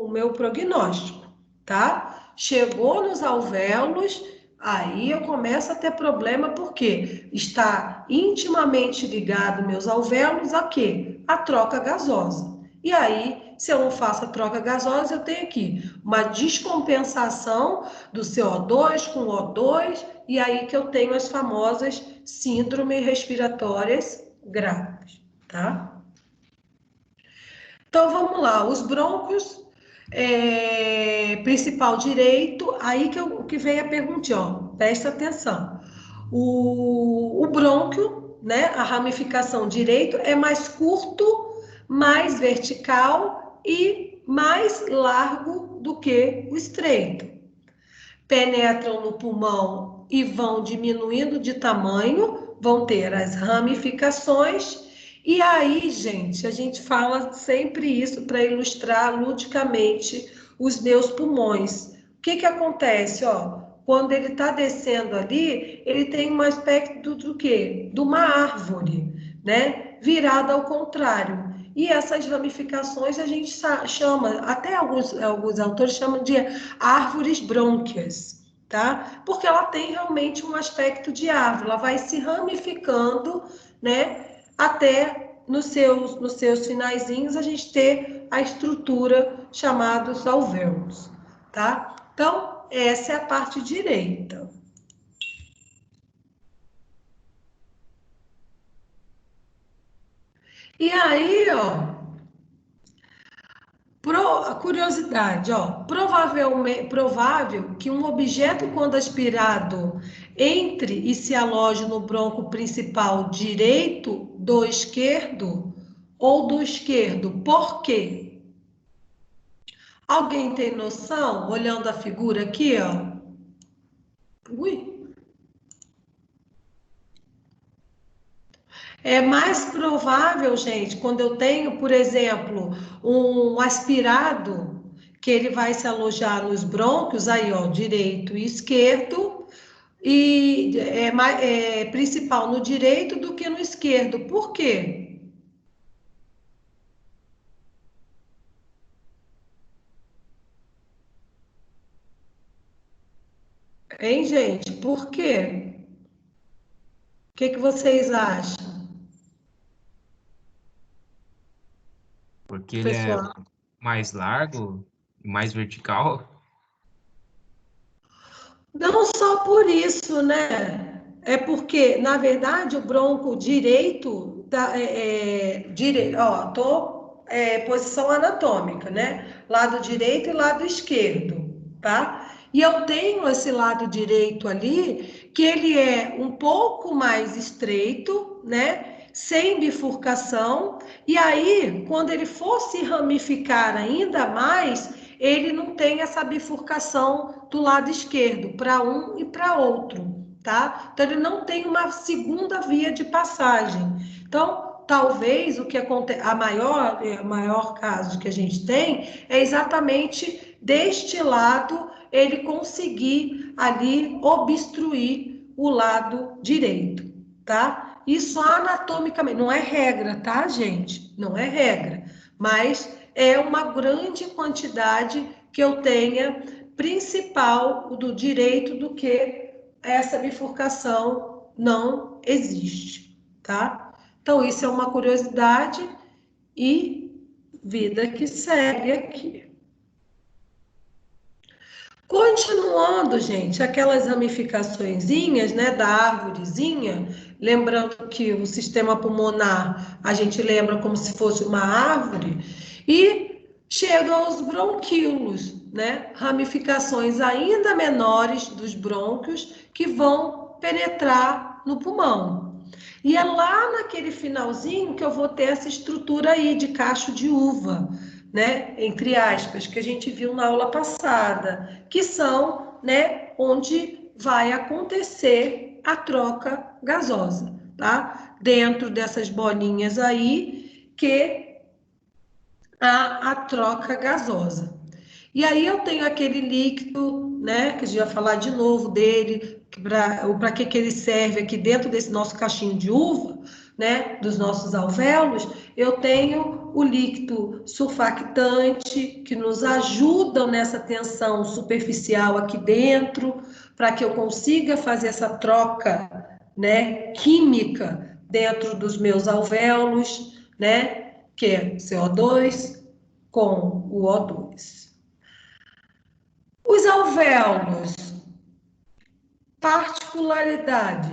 meu prognóstico, tá? Chegou nos alvéolos, aí eu começo a ter problema, porque está intimamente ligado meus alvéolos a quê? A troca gasosa. E aí, se eu não faço a troca gasosa, eu tenho aqui uma descompensação do CO2 com O2, e aí que eu tenho as famosas síndromes respiratórias graves, tá? Então, vamos lá, os brônquios, principal direito, aí que vem a pergunta, ó, presta atenção. O brônquio, né, a ramificação direito é mais curto, mais vertical e mais largo do que o estreito. Penetram no pulmão e vão diminuindo de tamanho, vão ter as ramificações. E aí, gente, a gente fala sempre isso para ilustrar ludicamente os meus pulmões. O que acontece, ó? Quando ele está descendo ali, ele tem um aspecto do quê? De uma árvore, né? Virada ao contrário. E essas ramificações a gente chama, até alguns autores chamam de árvores brônquias, tá? Porque ela tem realmente um aspecto de árvore, ela vai se ramificando, né? Até nos seus finaizinhos a gente ter a estrutura chamada os alvéolos, tá? Então, essa é a parte direita. E aí, ó, curiosidade, ó, provável que um objeto, quando aspirado, entre e se aloje no bronco principal direito do esquerdo ou do esquerdo. Por quê? Alguém tem noção? Olhando a figura aqui, ó. Ui. É mais provável, gente, quando eu tenho, por exemplo, um aspirado, que ele vai se alojar nos brônquios, aí, ó, direito e esquerdo, e é principal no direito do que no esquerdo. Por quê? Hein, gente? Por quê? O que vocês acham, Porque ele é pessoal? mais largo, mais vertical. Não só por isso, né? É porque, na verdade, o bronco direito, posição anatômica, né? Lado direito e lado esquerdo, tá? E eu tenho esse lado direito ali, que ele é um pouco mais estreito, né? Sem bifurcação, e aí, quando ele for se ramificar ainda mais, ele não tem essa bifurcação do lado esquerdo, para um e para outro, tá? Então, ele não tem uma segunda via de passagem. Então, talvez o que acontece, o maior caso que a gente tem é exatamente deste lado ele conseguir ali obstruir o lado direito, tá? Isso anatomicamente, não é regra, tá, gente? Não é regra, mas é uma grande quantidade que eu tenha principal do direito do que essa bifurcação não existe, tá? Então, isso é uma curiosidade e vida que segue aqui. Continuando, gente, aquelas ramificaçõezinhas, né, da árvorezinha, lembrando que o sistema pulmonar, a gente lembra como se fosse uma árvore, e chega aos bronquíolos, né, ramificações ainda menores dos brônquios que vão penetrar no pulmão. E é lá naquele finalzinho que eu vou ter essa estrutura aí de cacho de uva, né, entre aspas, que a gente viu na aula passada, que são, né, onde vai acontecer a troca gasosa, tá? Dentro dessas bolinhas aí, que a troca gasosa. E aí eu tenho aquele líquido, né, que a gente vai falar de novo dele, para que ele serve aqui dentro desse nosso cachinho de uva, né, dos nossos alvéolos. Eu tenho o líquido surfactante, que nos ajudam nessa tensão superficial aqui dentro, para que eu consiga fazer essa troca, né, química dentro dos meus alvéolos, né, que é CO2 com o O2. Os alvéolos, particularidade,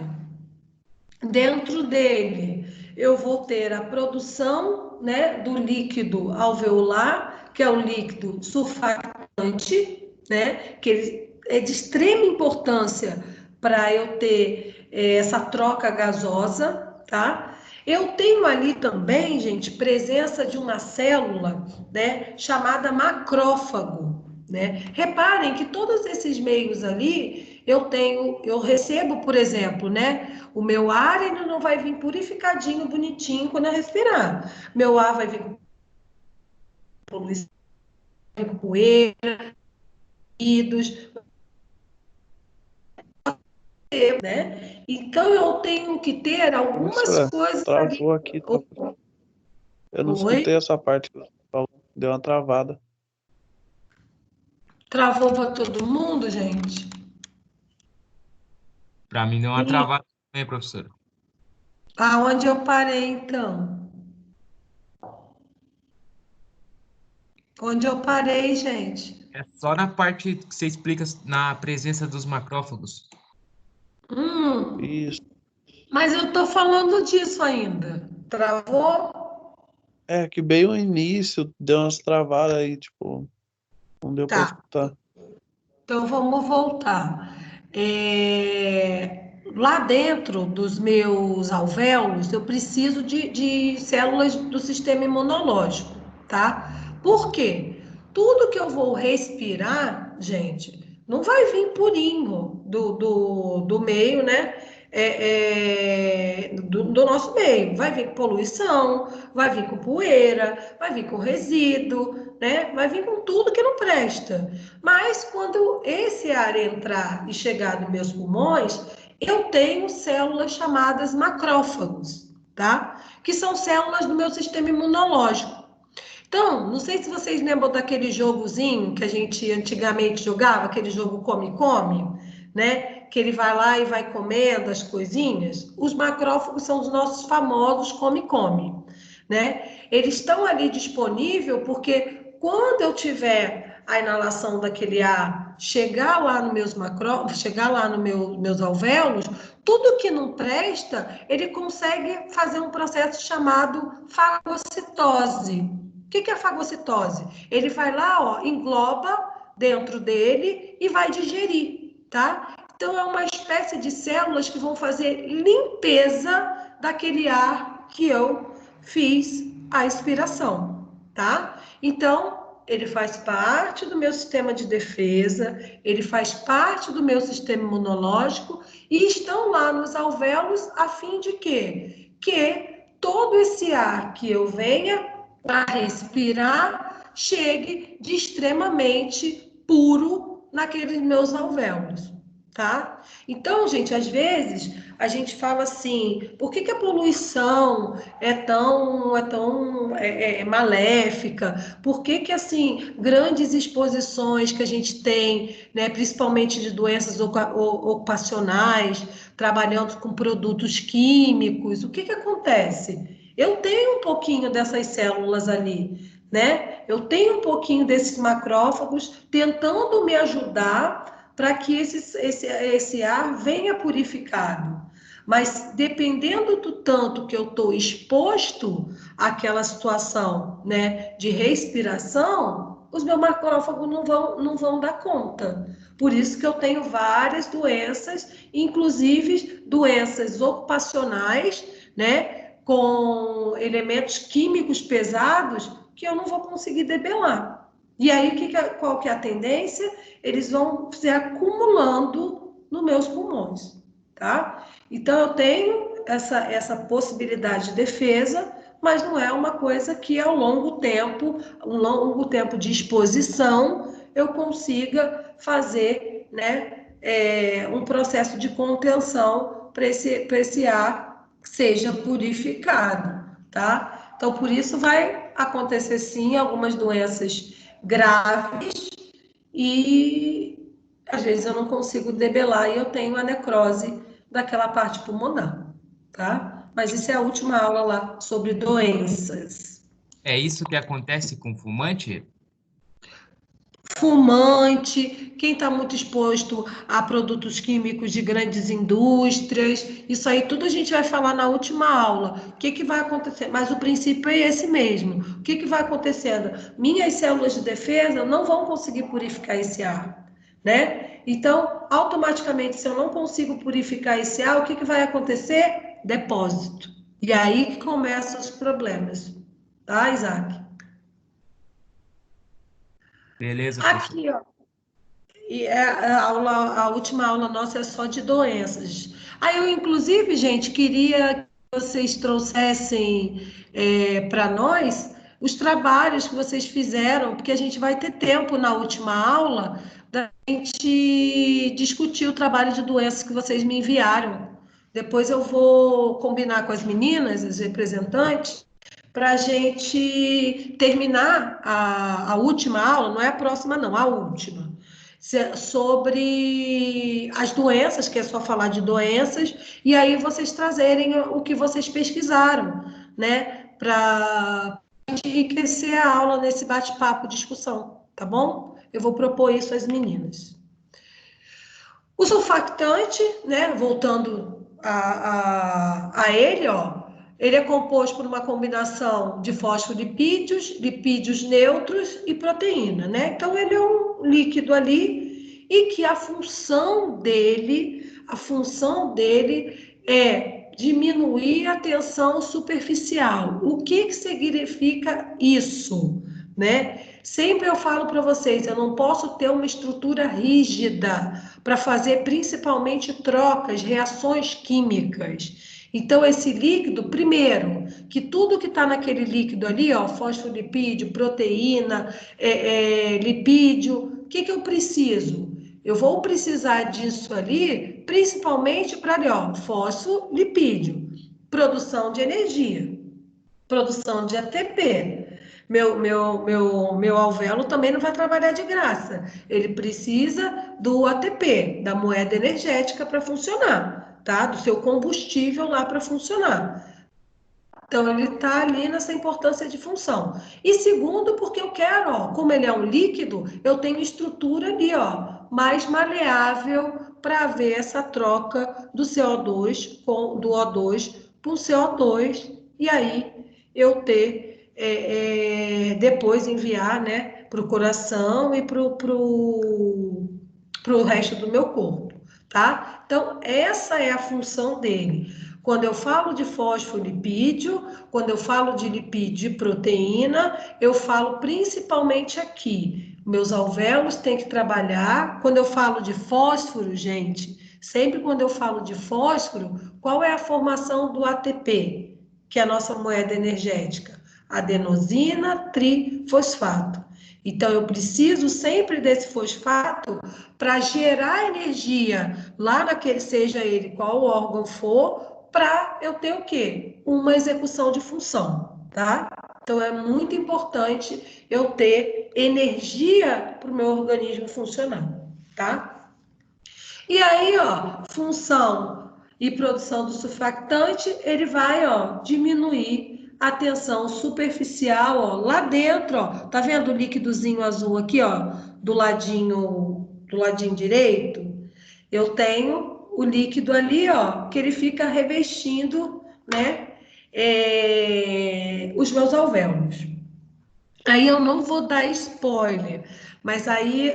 dentro dele eu vou ter a produção, né, do líquido alveolar, que é o líquido surfactante, né, que ele é de extrema importância para eu ter essa troca gasosa, tá? Eu tenho ali também, gente, presença de uma célula, né, chamada macrófago, né? Reparem que todos esses meios ali eu recebo, por exemplo, né? O meu ar ele não vai vir purificadinho, bonitinho quando eu respirar. Meu ar vai vir com poluição, com poeira, né? Então eu tenho que ter algumas Professora, coisas ali. travou aqui. Eu não Oi? escutei essa parte que você falou. Deu uma travada. Travou para todo mundo, gente? Para mim deu uma travada também, professora. Aonde eu parei, então? Onde eu parei, gente? É só na parte que você explica na presença dos macrófagos. Isso. Mas eu tô falando disso ainda. Travou? É que bem o início deu umas travadas aí, tipo, não deu pra Tá. escutar. Então vamos voltar. Lá dentro dos meus alvéolos, eu preciso de células do sistema imunológico, tá? Por quê? Tudo que eu vou respirar, gente, não vai vir purinho do meio, né? Do nosso meio. Vai vir com poluição, vai vir com poeira, vai vir com resíduo, né? Vai vir com tudo que não presta. Mas quando esse ar entrar e chegar nos meus pulmões, eu tenho células chamadas macrófagos, tá? Que são células do meu sistema imunológico. Então, não sei se vocês lembram daquele jogozinho que a gente antigamente jogava, aquele jogo come-come, né? Que ele vai lá e vai comendo as coisinhas. Os macrófagos são os nossos famosos come-come, né? Eles estão ali disponíveis porque quando eu tiver a inalação daquele ar, chegar lá nos meus chegar lá nos meus alvéolos, tudo que não presta, ele consegue fazer um processo chamado fagocitose. O que é a fagocitose? Ele vai lá, ó, engloba dentro dele e vai digerir, tá? Então, é uma espécie de células que vão fazer limpeza daquele ar que eu fiz a expiração, tá? Então, ele faz parte do meu sistema de defesa, ele faz parte do meu sistema imunológico e estão lá nos alvéolos a fim de quê? Que todo esse ar que eu venha para respirar chegue de extremamente puro naqueles meus alvéolos, tá? Então, gente, às vezes a gente fala assim, por que a poluição é tão maléfica? Por que assim, grandes exposições que a gente tem, né, principalmente de doenças ocupacionais, trabalhando com produtos químicos, o que acontece? Eu tenho um pouquinho dessas células ali, né? Eu tenho um pouquinho desses macrófagos tentando me ajudar para que esse ar venha purificado. Mas dependendo do tanto que eu estou exposto àquela situação, né, de respiração, os meus macrófagos não vão dar conta. Por isso que eu tenho várias doenças, inclusive doenças ocupacionais, né, com elementos químicos pesados, que eu não vou conseguir debelar. E aí, qual que é a tendência? Eles vão se acumulando nos meus pulmões, tá? Então, eu tenho essa possibilidade de defesa, mas não é uma coisa que ao longo tempo, um longo tempo de exposição, eu consiga fazer, né, um processo de contenção para esse ar seja purificado, tá? Então, por isso vai acontecer, sim, algumas doenças graves e, às vezes, eu não consigo debelar e eu tenho a necrose daquela parte pulmonar, tá? Mas isso é a última aula lá sobre doenças. É isso que acontece com fumante? Fumante, quem está muito exposto a produtos químicos de grandes indústrias, isso aí tudo a gente vai falar na última aula. O que vai acontecer? Mas o princípio é esse mesmo. O que vai acontecendo? Minhas células de defesa não vão conseguir purificar esse ar, né? Então, automaticamente, se eu não consigo purificar esse ar, o que vai acontecer? Depósito. E aí que começam os problemas. Tá, Isaac? Beleza, professor. Aqui, ó. E a última aula nossa é só de doenças. Aí eu, inclusive, gente, queria que vocês trouxessem para nós os trabalhos que vocês fizeram, porque a gente vai ter tempo na última aula da gente discutir o trabalho de doenças que vocês me enviaram. Depois eu vou combinar com as meninas, as representantes, para a gente terminar a última aula, não é a próxima, não, a última, sobre as doenças, que é só falar de doenças, e aí vocês trazerem o que vocês pesquisaram, né, para enriquecer a aula nesse bate-papo, discussão, tá bom? Eu vou propor isso às meninas. O surfactante, né, voltando a ele, ó, ele é composto por uma combinação de fosfolipídios, lipídios neutros e proteína, né? Então, ele é um líquido ali e que a função dele é diminuir a tensão superficial. O que significa isso, né? Sempre eu falo para vocês, eu não posso ter uma estrutura rígida para fazer principalmente trocas, reações químicas. Então, esse líquido, primeiro, que tudo que está naquele líquido ali, ó, fosfolipídio, proteína, lipídio, o que eu preciso? Eu vou precisar disso ali, principalmente para ali, ó, fosfolipídio, produção de energia, produção de ATP. Meu alvéolo também não vai trabalhar de graça. Ele precisa do ATP, da moeda energética para funcionar, tá? Do seu combustível lá para funcionar. Então, ele está ali nessa importância de função. E segundo, porque eu quero, ó, como ele é um líquido, eu tenho estrutura ali, ó, mais maleável para ver essa troca do CO2 do O2 para o CO2, e aí eu ter depois enviar, né, para o coração e para o resto do meu corpo, tá? Então, essa é a função dele. Quando eu falo de fosfolipídio, quando eu falo de lipídio e proteína, eu falo principalmente aqui. Meus alvéolos têm que trabalhar. Quando eu falo de fósforo, gente, sempre quando eu falo de fósforo, qual é a formação do ATP, que é a nossa moeda energética? Adenosina trifosfato. Então, eu preciso sempre desse fosfato para gerar energia lá naquele, seja ele qual órgão for, para eu ter o quê? Uma execução de função, tá? Então, é muito importante eu ter energia para o meu organismo funcionar, tá? E aí, ó, função e produção do surfactante, ele vai, ó, diminuir a tensão superficial, ó, lá dentro, ó, tá vendo o líquidozinho azul aqui, ó, do ladinho direito? Eu tenho o líquido ali, ó, que ele fica revestindo, né, os meus alvéolos. Aí eu não vou dar spoiler, mas aí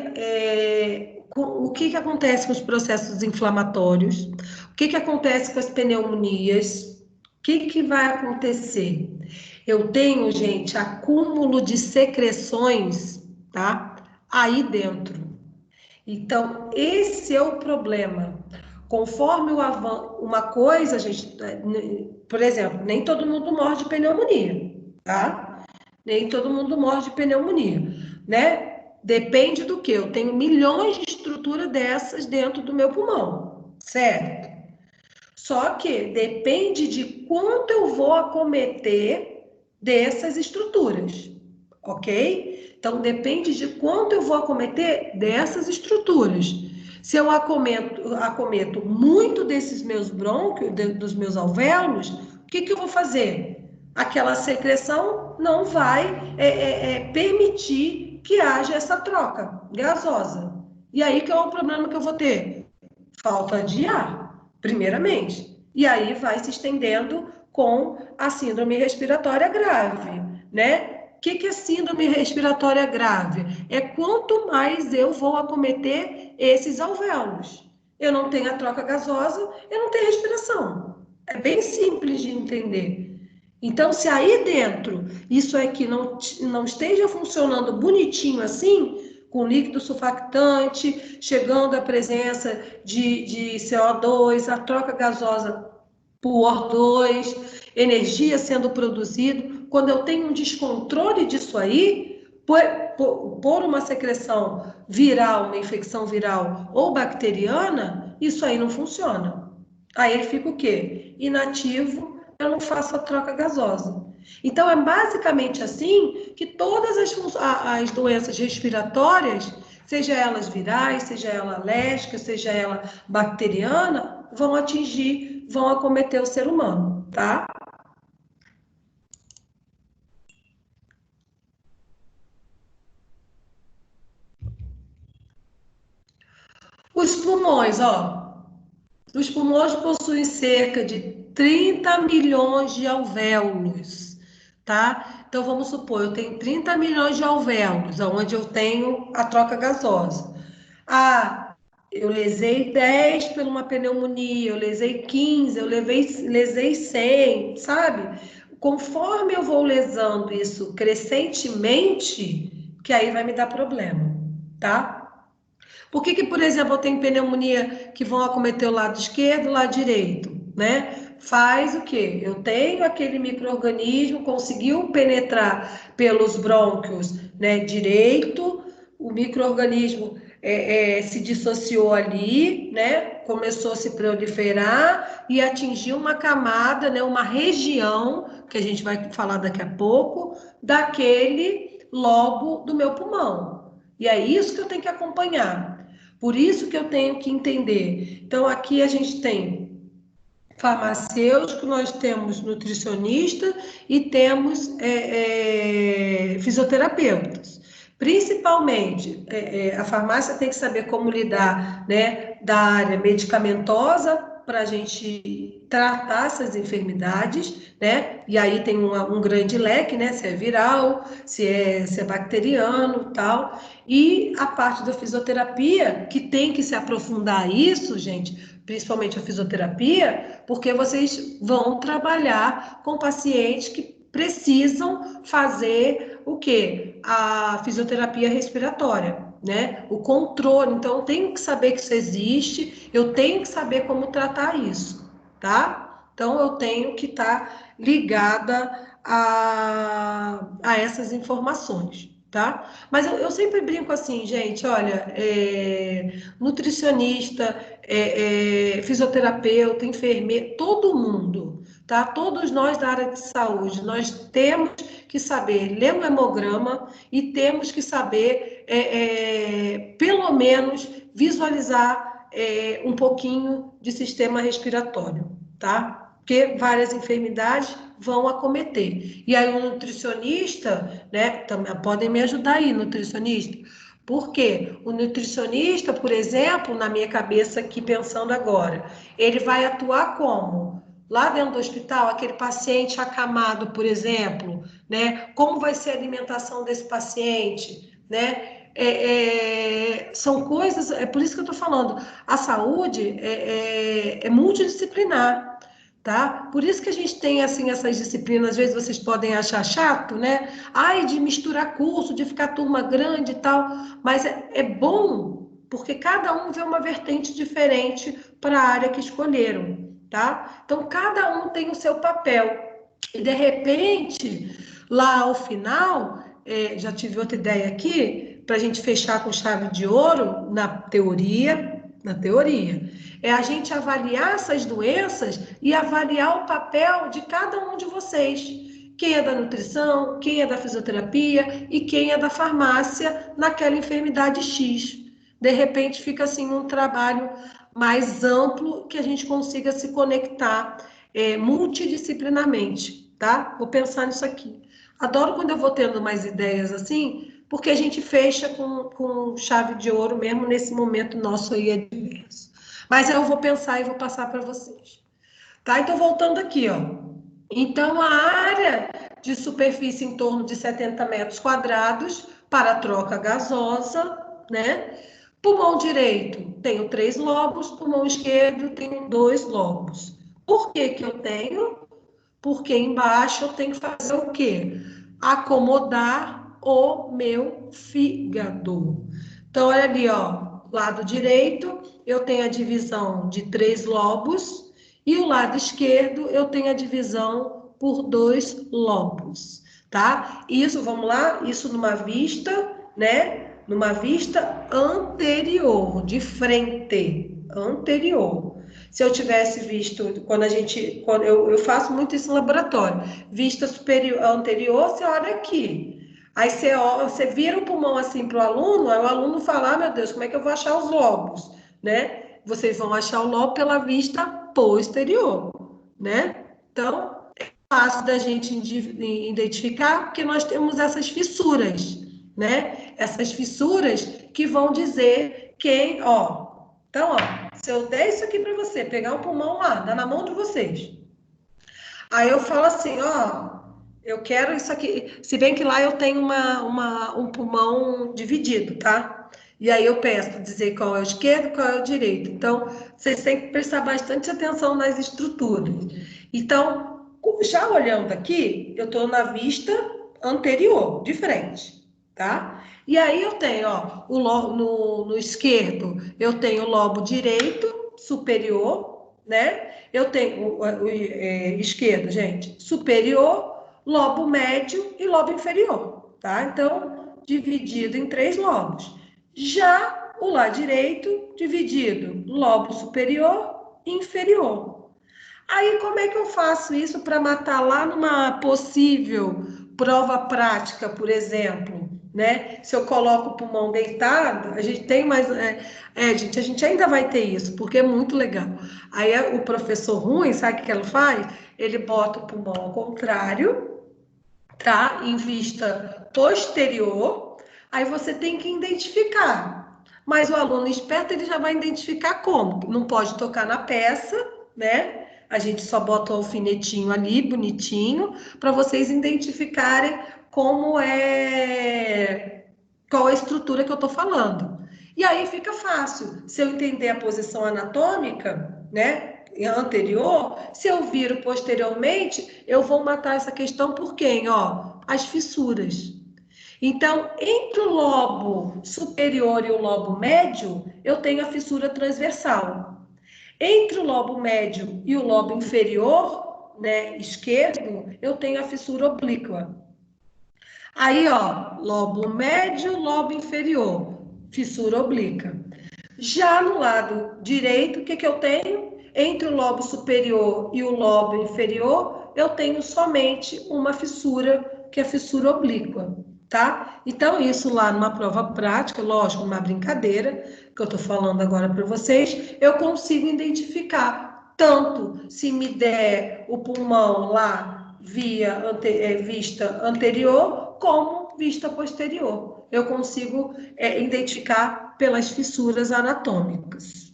o que que acontece com os processos inflamatórios? O que que acontece com as pneumonias? O que que vai acontecer? Eu tenho, gente, acúmulo de secreções, tá? Aí dentro. Então, esse é o problema. Conforme o avanço, uma coisa, gente, por exemplo, nem todo mundo morre de pneumonia, tá? Nem todo mundo morre de pneumonia, né? Depende do que? Eu tenho milhões de estruturas dessas dentro do meu pulmão, certo? Só que depende de quanto eu vou acometer dessas estruturas, ok? Então, depende de quanto eu vou acometer dessas estruturas. Se eu acometo muito desses meus brônquios, dos meus alvéolos, o que que eu vou fazer? Aquela secreção não vai permitir que haja essa troca gasosa. E aí que é o problema que eu vou ter? Falta de ar, primeiramente. E aí vai se estendendo com a síndrome respiratória grave, né? O que é síndrome respiratória grave? É quanto mais eu vou acometer esses alvéolos. Eu não tenho a troca gasosa, eu não tenho respiração. É bem simples de entender. Então, se aí dentro isso aqui não esteja funcionando bonitinho assim, com líquido surfactante, chegando à presença de CO2, a troca gasosa por O2, energia sendo produzida, quando eu tenho um descontrole disso aí, por uma secreção viral, uma infecção viral ou bacteriana, isso aí não funciona. Aí ele fica o quê? Inativo, eu não faço a troca gasosa. Então, é basicamente assim que todas as doenças respiratórias, seja elas virais, seja ela alérgica, seja ela bacteriana, vão acometer o ser humano, tá? Os pulmões, ó. Os pulmões possuem cerca de 30 milhões de alvéolos, tá? Então, vamos supor, eu tenho 30 milhões de alvéolos, onde eu tenho a troca gasosa. Ah, eu lesei 10 por uma pneumonia, eu lesei 15, eu lesei 100, sabe? Conforme eu vou lesando isso crescentemente, que aí vai me dar problema, tá? Por que, por exemplo, eu tenho pneumonia que vão acometer o lado esquerdo e o lado direito, né? Faz o quê? Eu tenho aquele micro-organismo, conseguiu penetrar pelos brônquios, né, direito, o micro-organismo se dissociou ali, né? Começou a se proliferar e atingiu uma camada, né, uma região, que a gente vai falar daqui a pouco, daquele lobo do meu pulmão. E é isso que eu tenho que acompanhar. Por isso que eu tenho que entender. Então, aqui a gente tem farmacêutico, nós temos nutricionista e temos fisioterapeutas. Principalmente, a farmácia tem que saber como lidar, né, da área medicamentosa para a gente tratar essas enfermidades, né? E aí tem um grande leque, né? Se é viral, se é bacteriano, tal. E a parte da fisioterapia, que tem que se aprofundar isso, gente, principalmente a fisioterapia, porque vocês vão trabalhar com pacientes que precisam fazer o quê? A fisioterapia respiratória, né? O controle. Então, eu tenho que saber que isso existe, eu tenho que saber como tratar isso, tá? Então, eu tenho que estar ligada a essas informações, tá? Mas eu sempre brinco assim, gente, olha, nutricionista, fisioterapeuta, enfermeiro, todo mundo, tá? Todos nós da área de saúde, nós temos que saber ler um hemograma e temos que saber, pelo menos, visualizar um pouquinho de sistema respiratório, tá? porque várias enfermidades vão acometer. E aí o nutricionista, né, também podem me ajudar aí, nutricionista. Por quê? O nutricionista, por exemplo, na minha cabeça aqui pensando agora, ele vai atuar como? Lá dentro do hospital, aquele paciente acamado, por exemplo, né? Como vai ser a alimentação desse paciente, né? São coisas, é por isso que eu estou falando, a saúde é multidisciplinar, tá? Por isso que a gente tem, assim, essas disciplinas, às vezes vocês podem achar chato, né? Ai, de misturar curso, de ficar turma grande e tal, mas é bom, porque cada um vê uma vertente diferente para a área que escolheram, tá? Então, cada um tem o seu papel. E, de repente, lá ao final, já tive outra ideia aqui, para a gente fechar com chave de ouro, na teoria, é a gente avaliar essas doenças e avaliar o papel de cada um de vocês. Quem é da nutrição, quem é da fisioterapia e quem é da farmácia naquela enfermidade X. De repente, fica assim um trabalho mais amplo que a gente consiga se conectar multidisciplinarmente, tá? Vou pensar nisso aqui. Adoro quando eu vou tendo mais ideias assim, porque a gente fecha com chave de ouro mesmo nesse momento nosso aí adverso. Mas eu vou pensar e vou passar para vocês. Tá? Então, voltando aqui, ó. Então, a área de superfície em torno de 70 metros quadrados para troca gasosa, né? Pulmão direito, tenho 3 lobos, pulmão esquerdo, tenho 2 lobos. Por que que eu tenho? Porque embaixo eu tenho que fazer o quê? Acomodar o meu fígado. Então, olha ali, ó, lado direito, eu tenho a divisão de 3 lobos, e o lado esquerdo, eu tenho a divisão por 2 lobos, tá? Isso, vamos lá, isso numa vista, né? Numa vista anterior, de frente, anterior. Se eu tivesse visto, quando eu faço muito isso no laboratório, vista superior, anterior, você olha aqui. Aí você vira o pulmão assim para o aluno, aí o aluno fala, ah, meu Deus, como é que eu vou achar os lobos, né? Vocês vão achar o lobo pela vista posterior, né? Então, é fácil da gente identificar, porque nós temos essas fissuras, né? Essas fissuras que vão dizer quem, ó. Então, ó, se eu der isso aqui para você, pegar um pulmão lá, dá na mão de vocês. Aí eu falo assim, ó, eu quero isso aqui. Se bem que lá eu tenho um pulmão dividido, tá? E aí eu peço dizer qual é o esquerdo, qual é o direito. Então, vocês têm que prestar bastante atenção nas estruturas. Então, já olhando aqui, eu estou na vista anterior, de frente, tá? E aí eu tenho, ó, no esquerdo, eu tenho o lobo direito superior, né? Eu tenho o esquerdo, gente, superior, lobo médio e lobo inferior, tá? Então, dividido em 3 lobos. Já o lado direito, dividido lobo superior e inferior. Aí, como é que eu faço isso para matar lá numa possível prova prática, por exemplo, né? Se eu coloco o pulmão deitado, a gente tem mais... gente, a gente ainda vai ter isso, porque é muito legal. Aí, o professor ruim, sabe o que ela faz? Ele bota o pulmão ao contrário, tá? Em vista posterior, aí você tem que identificar. Mas o aluno esperto, ele já vai identificar como? Não pode tocar na peça, né? A gente só bota o alfinetinho ali, bonitinho, para vocês identificarem qual é a estrutura que eu estou falando. E aí fica fácil. Se eu entender a posição anatômica, né, anterior, se eu viro posteriormente, eu vou matar essa questão por quem? Ó, as fissuras. Então, entre o lobo superior e o lobo médio, eu tenho a fissura transversal. Entre o lobo médio e o lobo inferior, né, esquerdo, eu tenho a fissura oblíqua. Aí, ó, lobo médio, lobo inferior, fissura oblíqua. Já no lado direito, o que eu tenho? Entre o lobo superior e o lobo inferior, eu tenho somente uma fissura, que é a fissura oblíqua, tá? Então, isso lá numa prova prática, lógico, numa brincadeira, que eu tô falando agora para vocês, eu consigo identificar tanto se me der o pulmão lá via vista anterior, como vista posterior. Eu consigo identificar pelas fissuras anatômicas.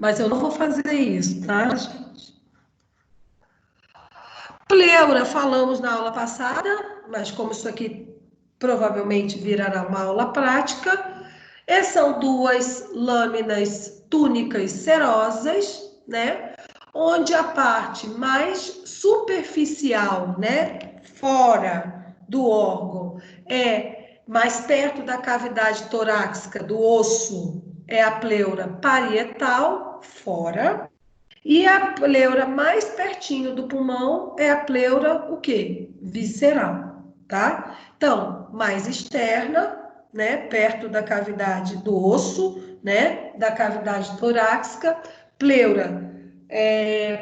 Mas eu não vou fazer isso, tá, gente? Pleura, falamos na aula passada, mas como isso aqui provavelmente virará uma aula prática, são duas lâminas túnicas serosas, né? Onde a parte mais superficial, né, fora do órgão, é mais perto da cavidade torácica do osso, é a pleura parietal, fora. E a pleura mais pertinho do pulmão é a pleura, o quê? Visceral, tá? Então, mais externa, né? Perto da cavidade do osso, né? Da cavidade torácica, pleura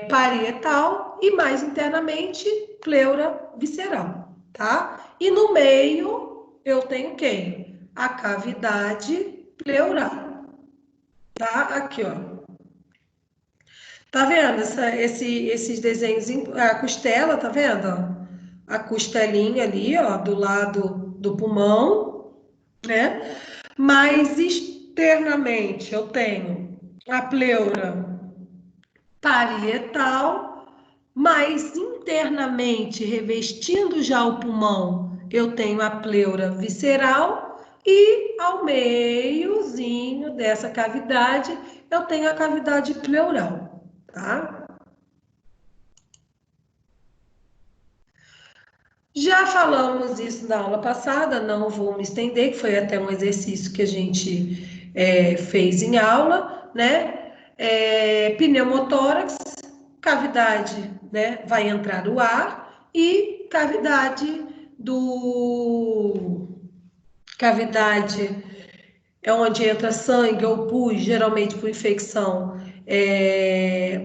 parietal e mais internamente, pleura visceral, tá? E no meio, eu tenho quem? A cavidade pleural, tá? Aqui, ó. Tá vendo esses desenhos, a costela, tá vendo? A costelinha ali, ó, do lado do pulmão, né? Mais externamente eu tenho a pleura parietal, mais internamente, revestindo já o pulmão, eu tenho a pleura visceral e ao meiozinho dessa cavidade eu tenho a cavidade pleural. Tá? Já falamos isso na aula passada, não vou me estender, que foi até um exercício que a gente fez em aula, né? Pneumotórax, cavidade, né? Vai entrar o ar e cavidade é onde entra sangue ou pus, geralmente por infecção,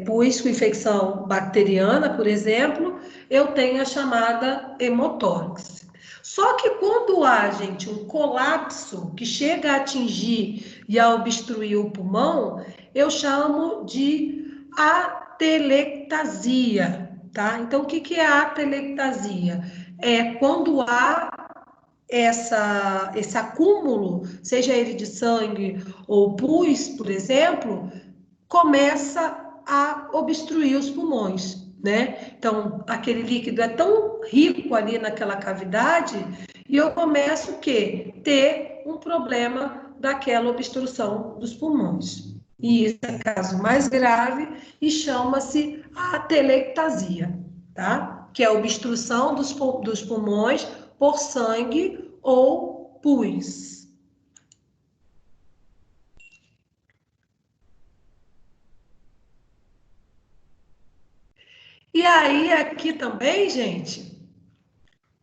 pus com infecção bacteriana, por exemplo, eu tenho a chamada hemotórax. Só que quando há, gente, um colapso que chega a atingir e a obstruir o pulmão, eu chamo de atelectasia, tá? Então, o que é a atelectasia? É quando há esse acúmulo, seja ele de sangue ou pus, por exemplo, começa a obstruir os pulmões, né? Então, aquele líquido é tão rico ali naquela cavidade e eu começo o quê? Ter um problema daquela obstrução dos pulmões. E esse é o caso mais grave e chama-se atelectasia, tá? Que é a obstrução dos pulmões por sangue ou pus. E aí, aqui também, gente,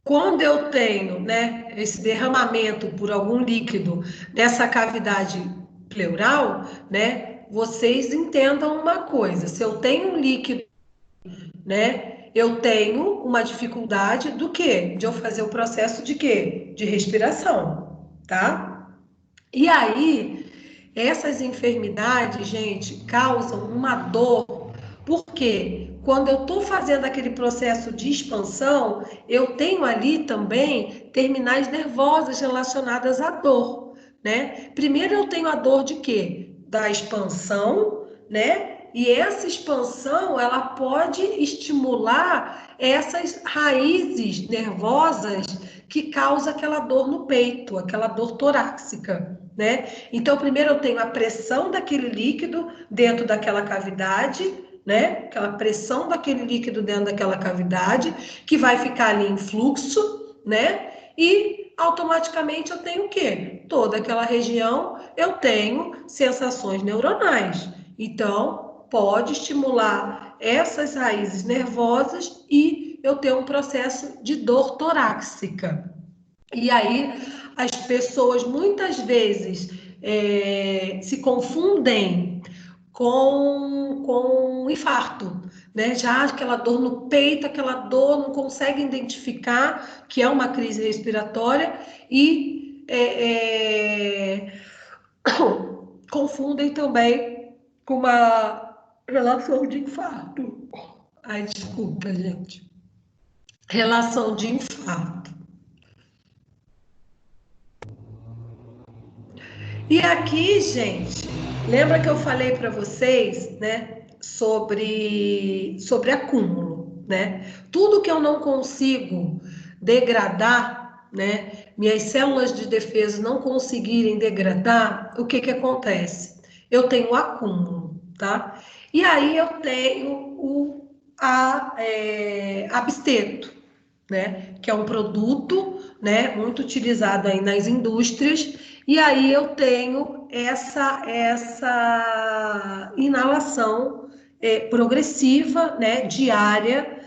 quando eu tenho, né, esse derramamento por algum líquido nessa cavidade pleural, né, vocês entendam uma coisa, se eu tenho um líquido, né, eu tenho uma dificuldade do quê? De eu fazer o processo de quê? De respiração, tá? E aí, essas enfermidades, gente, causam uma dor, porque quando eu estou fazendo aquele processo de expansão, eu tenho ali também terminais nervosas relacionadas à dor, né? Primeiro eu tenho a dor de quê? Da expansão, né? E essa expansão, ela pode estimular essas raízes nervosas que causam aquela dor no peito, aquela dor torácica, né? Então, primeiro eu tenho a pressão daquele líquido dentro daquela cavidade, né? Aquela pressão daquele líquido dentro daquela cavidade, que vai ficar ali em fluxo, né? E automaticamente eu tenho o quê? Toda aquela região eu tenho sensações neuronais. Então, pode estimular essas raízes nervosas e eu ter um processo de dor torácica. E aí, as pessoas muitas vezes se confundem com infarto, né? Já aquela dor no peito, aquela dor, não consegue identificar que é uma crise respiratória e confundem também com uma relação de infarto. Ai, desculpa, gente. Relação de infarto. E aqui, gente, lembra que eu falei para vocês, né, sobre acúmulo, né? Tudo que eu não consigo degradar, né, minhas células de defesa não conseguirem degradar, o que que acontece? Eu tenho acúmulo, tá? E aí eu tenho absteto, né? Que é um produto, né? Muito utilizado aí nas indústrias. E aí eu tenho essa inalação progressiva, né? Diária.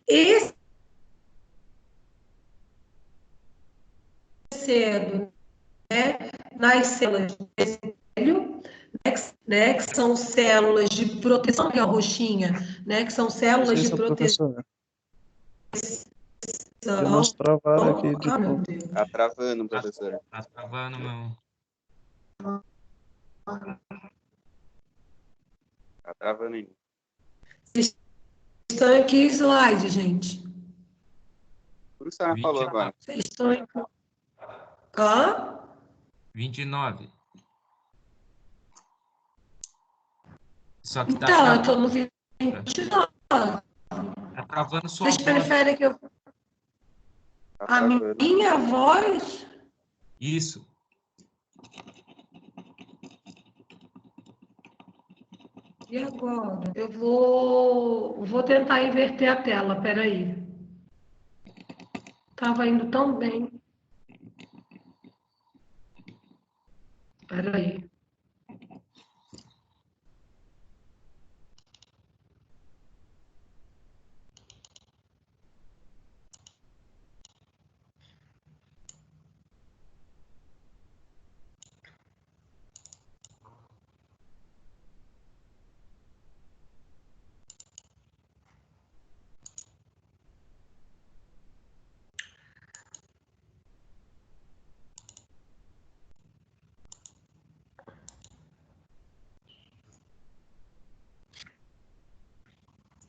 Esse cedo, né? Nas células de epitélio, né? Que são células de proteção, que é a roxinha, né? Que são células de Licença, proteção. professor. Deu umas travadas aqui de Ah, meu novo. Deus. Tá travando, professora. Tá travando, meu. Tá travando ainda. Estão em que slide, gente? Tudo que você falou agora. Vocês estão em... Hã? 29. Só que tá Então, eu travando. estou no 29. Tá travando sua Vocês voz. preferem que eu... Tá A travando. minha voz? Isso. E agora? Eu vou tentar inverter a tela, peraí. Estava indo tão bem. Peraí.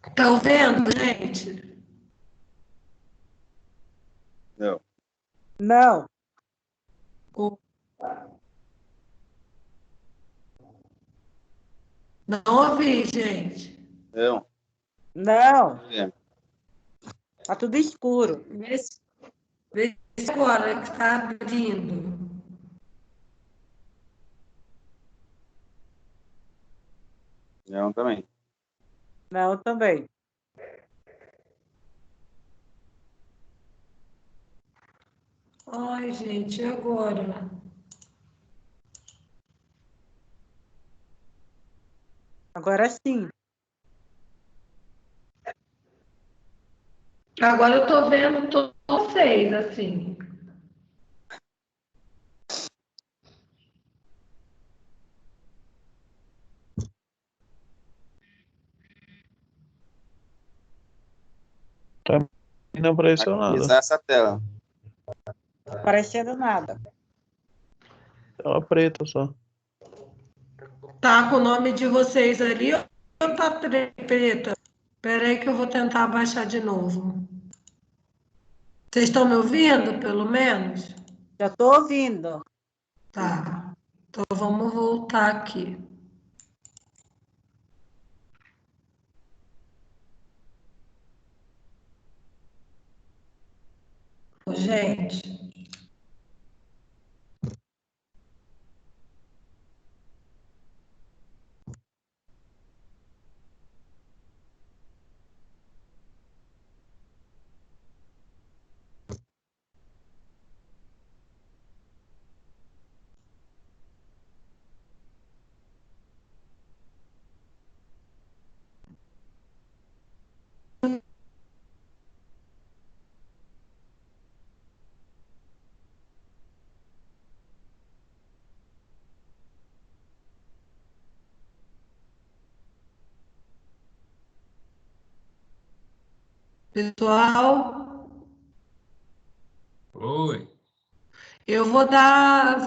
Estão vendo, gente? Não. Não, Não ouvi, gente. Não. não, É. tá tudo escuro. Vê se agora que está abrindo. Não também. Não, também. Ai, gente, e agora? Agora sim. Agora eu estou vendo todos vocês, assim. Pra mim não apareceu nada. Atualizar essa tela. Não tá aparecendo nada. Tela preta só. Tá com o nome de vocês ali ou tá preta? Espera aí que eu vou tentar abaixar de novo. Vocês estão me ouvindo, pelo menos? Já estou ouvindo. Tá. Então vamos voltar aqui. Gente, pessoal, Oi. Eu vou dar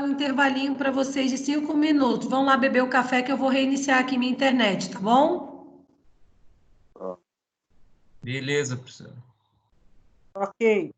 um intervalinho para vocês de 5 minutos. Vão lá beber o café que eu vou reiniciar aqui minha internet, tá bom? Ó, Beleza, professora. Ok.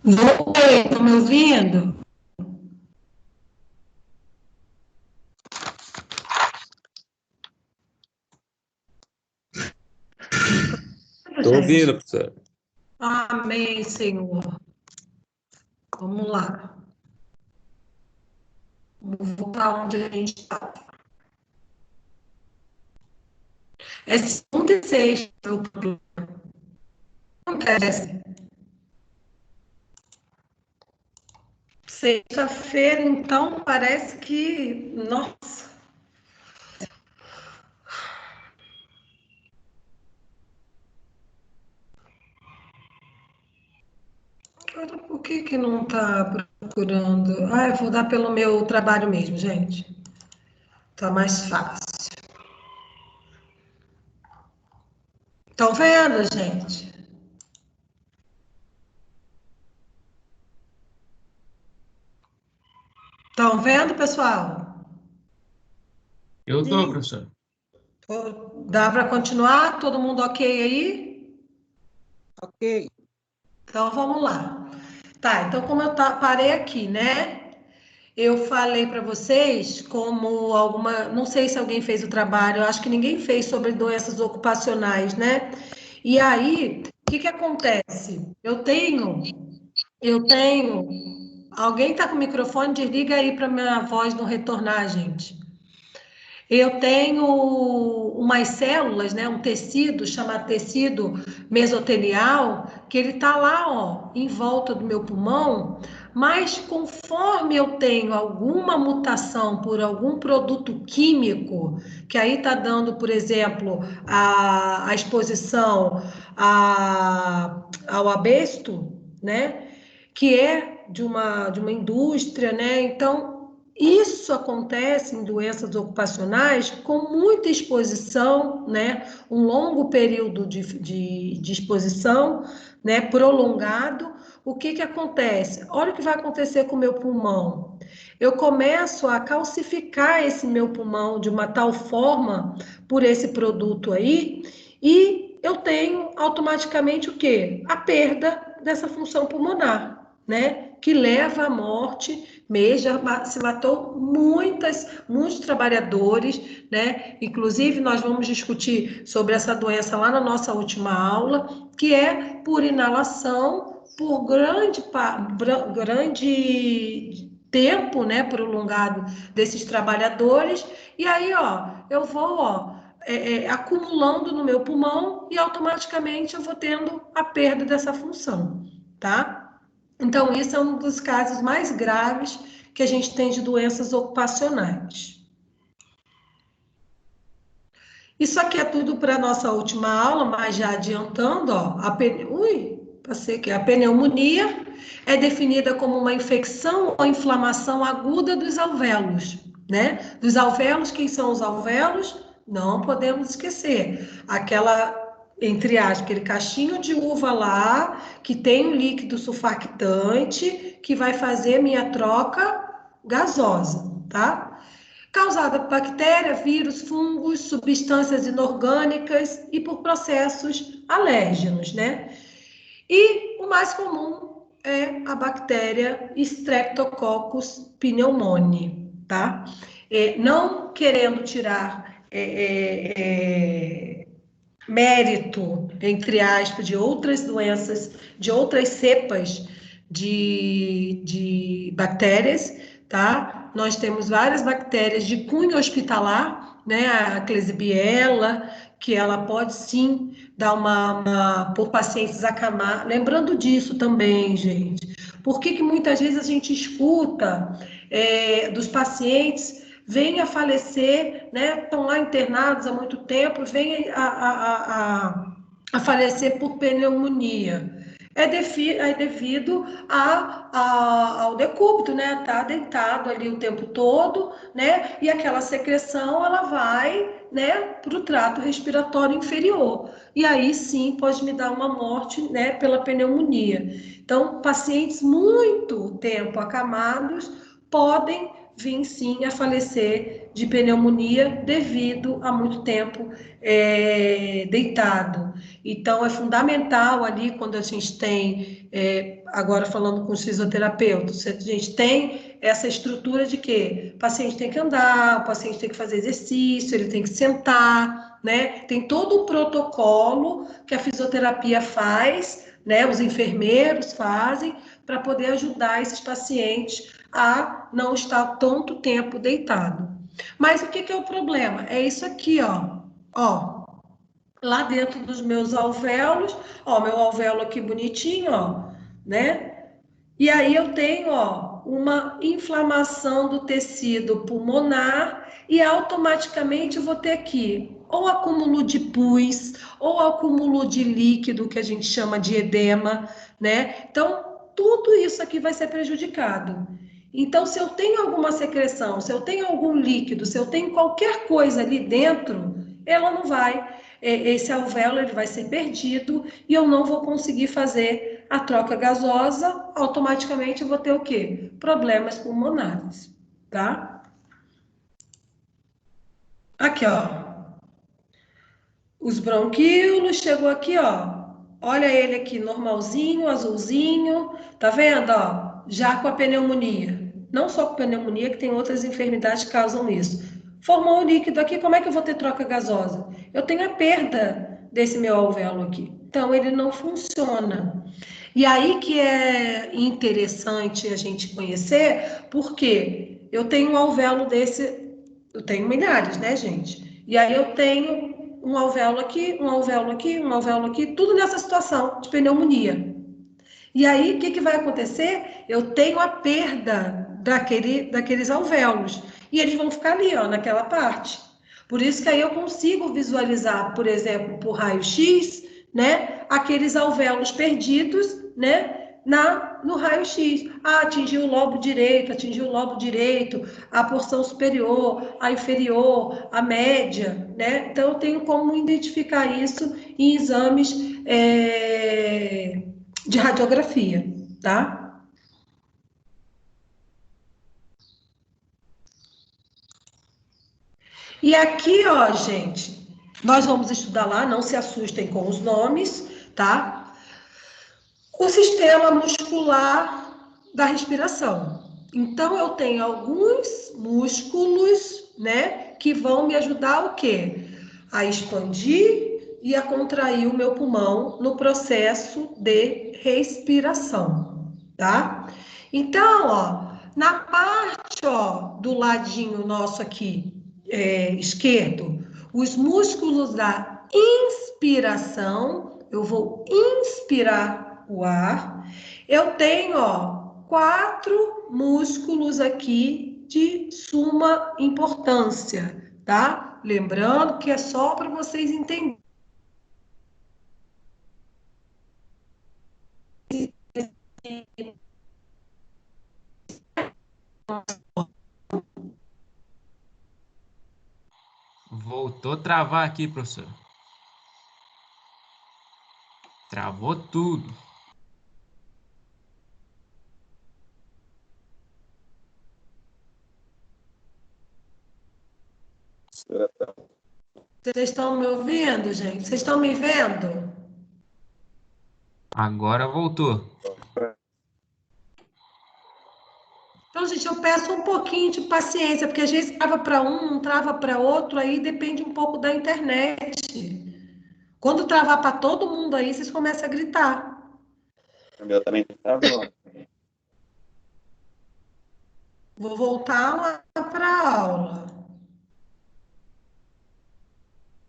Voltei, estão me ouvindo? Tô ouvindo, professor. Amém, Senhor. Vamos lá. Vou voltar onde a gente está. É segunda e sexta o problema. Acontece. Sexta-feira, então, parece que. Nossa. Agora, por que que não está procurando? Ah, eu vou dar pelo meu trabalho mesmo, gente. Tá mais fácil. Estão vendo, gente? Estão vendo, pessoal? Eu tô, Sim. professor. Dá para continuar? Todo mundo ok aí? Ok. Então vamos lá. Tá, então como eu parei aqui, né? Eu falei para vocês como alguma, não sei se alguém fez o trabalho, eu acho que ninguém fez sobre doenças ocupacionais, né? E aí, o que que acontece? Alguém tá com o microfone? Desliga aí para minha voz não retornar, gente. Eu tenho umas células, né, um tecido chamado tecido mesotelial, que ele está lá, ó, em volta do meu pulmão, mas conforme eu tenho alguma mutação por algum produto químico, que aí está dando, por exemplo, a exposição ao asbesto, né, que é de uma indústria, né, então isso acontece em doenças ocupacionais com muita exposição, né? Um longo período de exposição, né? Prolongado. O que acontece? Olha o que vai acontecer com o meu pulmão. Eu começo a calcificar esse meu pulmão de uma tal forma por esse produto aí, e eu tenho automaticamente o quê? A perda dessa função pulmonar, né? Que leva à morte mesmo, já se matou muitos trabalhadores, né? Inclusive, nós vamos discutir sobre essa doença lá na nossa última aula, que é por inalação, por grande tempo, né, prolongado desses trabalhadores, e aí, ó, eu vou, ó, acumulando no meu pulmão e automaticamente eu vou tendo a perda dessa função, tá? Então, isso é um dos casos mais graves que a gente tem de doenças ocupacionais. Isso aqui é tudo para a nossa última aula, mas já adiantando, ó, passei aqui. A pneumonia é definida como uma infecção ou inflamação aguda dos alvéolos, né? Dos alvéolos, quem são os alvéolos? Não podemos esquecer. Aquela, entre aspas, aquele cachinho de uva lá, que tem um líquido surfactante, que vai fazer minha troca gasosa, tá? Causada por bactéria, vírus, fungos, substâncias inorgânicas e por processos alérgenos, né? E o mais comum é a bactéria Streptococcus pneumoniae, tá? Não querendo tirar mérito, entre aspas, de outras doenças, de outras cepas de bactérias, tá? Nós temos várias bactérias de cunho hospitalar, né? A Klebsiella, que ela pode sim dar por pacientes acamados. Lembrando disso também, gente. Por que muitas vezes a gente escuta dos pacientes vêm a falecer, né? Estão lá internados há muito tempo, vêm a falecer por pneumonia. É devido ao decúbito, né? Tá deitado ali o tempo todo, né? E aquela secreção, ela vai, né, para o trato respiratório inferior. E aí sim pode me dar uma morte, né, pela pneumonia. Então, pacientes muito tempo acamados podem vir sim a falecer de pneumonia devido a muito tempo deitado. Então, é fundamental ali, quando a gente tem, agora falando com os fisioterapeutas, a gente tem essa estrutura de que o paciente tem que andar, o paciente tem que fazer exercício, ele tem que sentar, né? Tem todo o protocolo que a fisioterapia faz, né? Os enfermeiros fazem para poder ajudar esses pacientes a não estar tanto tempo deitado. Mas o que é o problema? É isso aqui, ó, lá dentro dos meus alvéolos, ó, meu alvéolo aqui bonitinho, ó, né? E aí eu tenho, ó, uma inflamação do tecido pulmonar e automaticamente eu vou ter aqui ou acúmulo de pus, ou acúmulo de líquido, que a gente chama de edema, né? Então, tudo isso aqui vai ser prejudicado. Então, se eu tenho alguma secreção, se eu tenho algum líquido, se eu tenho qualquer coisa ali dentro, ela não vai, esse alvéolo ele vai ser perdido e eu não vou conseguir fazer a troca gasosa, automaticamente eu vou ter o quê? Problemas pulmonares, tá? Aqui, ó. Os bronquíolos, chegou aqui, ó. Olha ele aqui, normalzinho, azulzinho, tá vendo, ó? Já com a pneumonia. Não só com pneumonia, que tem outras enfermidades que causam isso. Formou um líquido aqui, como é que eu vou ter troca gasosa? Eu tenho a perda desse meu alvéolo aqui. Então, ele não funciona. E aí que é interessante a gente conhecer, porque eu tenho um alvéolo desse Eu tenho milhares, né, gente? E aí eu tenho um alvéolo aqui, um alvéolo aqui, um alvéolo aqui, tudo nessa situação de pneumonia. E aí, o que, que vai acontecer? Eu tenho a perda daqueles alvéolos. E eles vão ficar ali, ó, naquela parte. Por isso que aí eu consigo visualizar, por exemplo, por raio-x, né, aqueles alvéolos perdidos, né, no raio-x. Ah, atingiu o lobo direito, a porção superior, a inferior, a média, né? Então, eu tenho como identificar isso em exames de radiografia, tá? E aqui, ó, gente, nós vamos estudar lá, não se assustem com os nomes, tá? O sistema muscular da respiração. Então, eu tenho alguns músculos, né, que vão me ajudar o quê? A expandir e a contrair o meu pulmão no processo de respiração, tá? Então, ó, na parte, ó, do ladinho nosso aqui, esquerdo, os músculos da inspiração, eu vou inspirar o ar. Eu tenho, ó, 4 músculos aqui de suma importância, tá? Lembrando que é só para vocês entenderem. Voltou a travar aqui, professor. Travou tudo. Vocês estão me ouvindo, gente? Vocês estão me vendo? Agora voltou. Então, gente, eu peço um pouquinho de paciência, porque às vezes trava para um, não trava para outro, aí depende um pouco da internet. Quando travar para todo mundo aí, vocês começam a gritar. O meu também tá bom. Vou voltar lá para a aula.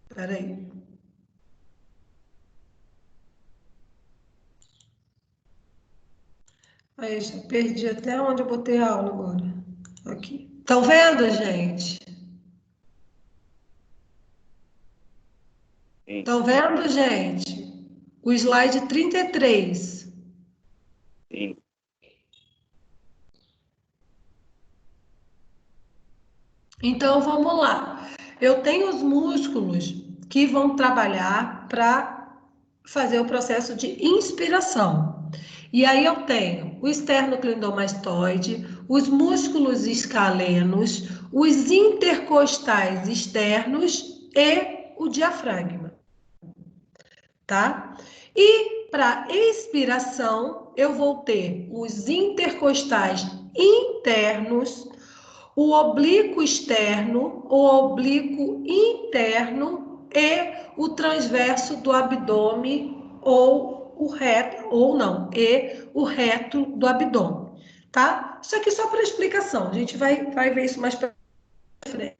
Espera aí. Aí, já perdi até onde eu botei a aula agora. Aqui. Estão vendo, gente? Sim. Estão vendo, gente? O slide 33. Sim. Então, vamos lá. Eu tenho os músculos que vão trabalhar para fazer o processo de inspiração. E aí eu tenho o esternocleidomastoide, os músculos escalenos, os intercostais externos e o diafragma, tá? E para expiração, eu vou ter os intercostais internos, o oblíquo externo, o oblíquo interno e o transverso do abdômen ou o reto, ou não, e o reto do abdômen, tá? Isso aqui só para explicação, a gente vai ver isso mais para frente.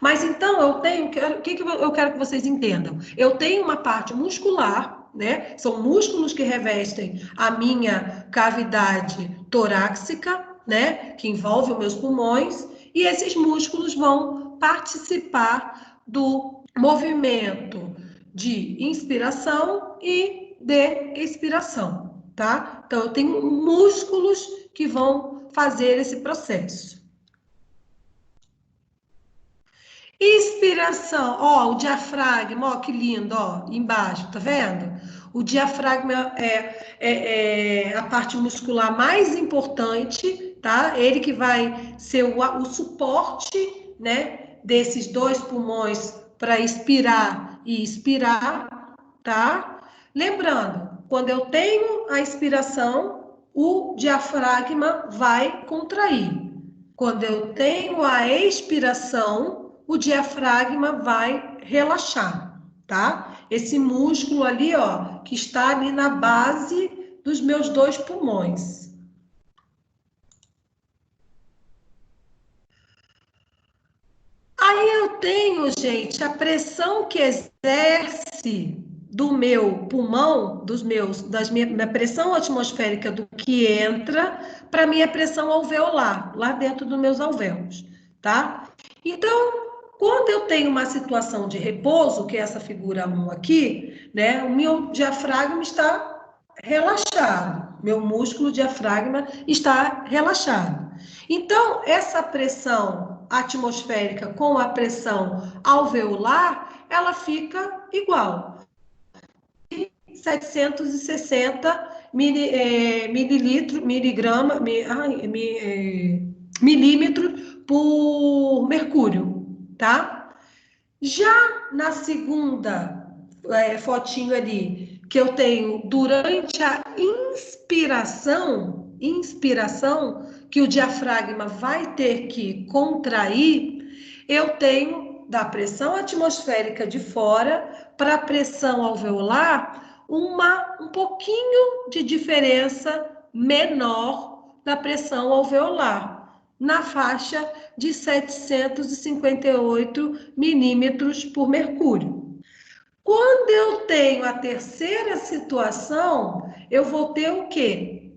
Mas então eu tenho, o que eu quero que vocês entendam? Eu tenho uma parte muscular, né? São músculos que revestem a minha cavidade torácica, né? Que envolve os meus pulmões, e esses músculos vão participar do movimento de inspiração e de expiração, tá? Então eu tenho músculos que vão fazer esse processo. Inspiração, ó, o diafragma, ó, que lindo, ó, embaixo, tá vendo? O diafragma é a parte muscular mais importante, tá? Ele que vai ser o suporte, né, desses 2 pulmões para expirar e expirar, tá? Lembrando, quando eu tenho a expiração, o diafragma vai contrair. Quando eu tenho a expiração, o diafragma vai relaxar, tá? Esse músculo ali, ó, que está ali na base dos meus 2 pulmões. Aí eu tenho, gente, a pressão que exerce do meu pulmão, minha pressão atmosférica do que entra para minha pressão alveolar, lá dentro dos meus alvéolos, tá? Então, quando eu tenho uma situação de repouso, que é essa figura 1 aqui, né? O meu diafragma está relaxado, meu músculo diafragma está relaxado. Então, essa pressão atmosférica com a pressão alveolar, ela fica igual. 760 milímetros por mercúrio, tá? Já na segunda fotinho ali, que eu tenho durante a inspiração, que o diafragma vai ter que contrair, eu tenho da pressão atmosférica de fora para a pressão alveolar um pouquinho de diferença menor da pressão alveolar, na faixa de 758 milímetros por mercúrio. Quando eu tenho a terceira situação, eu vou ter o quê?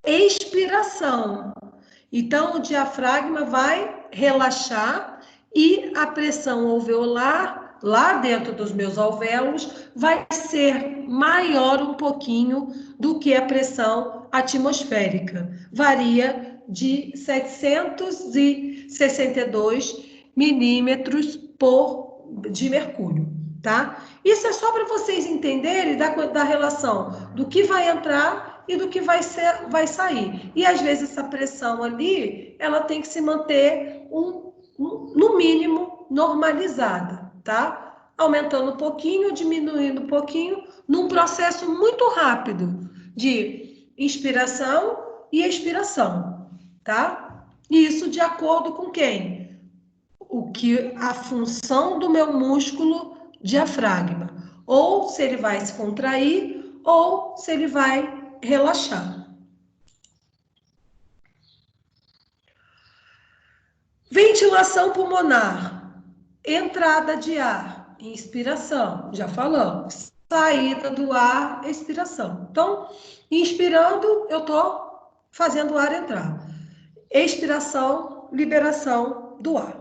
Expiração. Então, o diafragma vai relaxar e a pressão alveolar, lá dentro dos meus alvéolos, vai ser maior um pouquinho do que a pressão atmosférica. Varia de 762 milímetros de mercúrio, tá? Isso é só para vocês entenderem da relação do que vai entrar e do que vai sair. E às vezes essa pressão ali, ela tem que se manter no mínimo normalizada, tá? Aumentando um pouquinho, diminuindo um pouquinho, num processo muito rápido de inspiração e expiração, tá? Isso de acordo com quem? A função do meu músculo diafragma, ou se ele vai se contrair, ou se ele vai relaxar. Ventilação pulmonar, entrada de ar, inspiração, já falamos. Saída do ar, expiração. Então, inspirando, eu estou fazendo o ar entrar. Expiração, liberação do ar.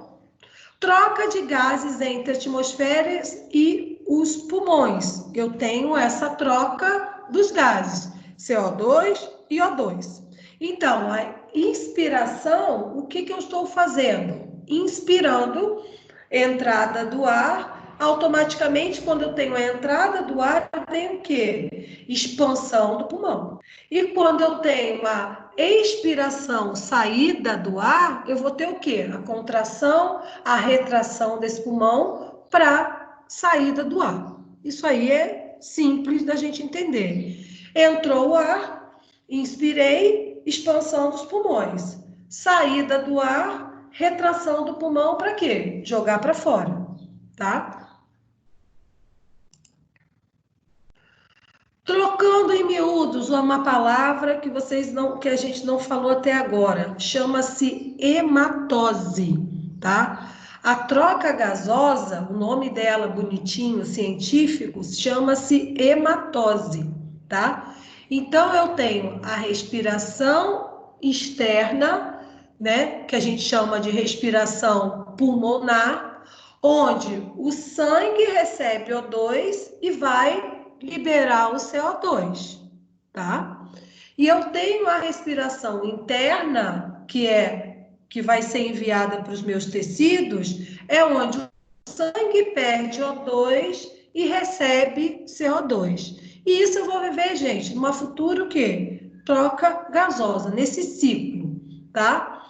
Troca de gases entre a atmosfera e os pulmões. Eu tenho essa troca dos gases, CO2 e O2. Então, a inspiração, o que eu estou fazendo? Inspirando, entrada do ar, automaticamente, quando eu tenho a entrada do ar, eu tenho o quê? Expansão do pulmão. E quando eu tenho a expiração, saída do ar, eu vou ter o quê? A contração, a retração desse pulmão para saída do ar. Isso aí é simples da gente entender. Entrou o ar, inspirei, expansão dos pulmões. Saída do ar, retração do pulmão para quê? Jogar para fora, tá? Trocando em miúdos uma palavra que a gente não falou até agora, chama-se hematose, tá? A troca gasosa, o nome dela bonitinho, científico, chama-se hematose, tá? Então, eu tenho a respiração externa, né, que a gente chama de respiração pulmonar, onde o sangue recebe O2 e vai liberar o CO2, tá? E eu tenho a respiração interna, que vai ser enviada para os meus tecidos, é onde o sangue perde O2 e recebe CO2. E isso eu vou viver, gente, numa futura o quê? Troca gasosa, nesse ciclo, tá?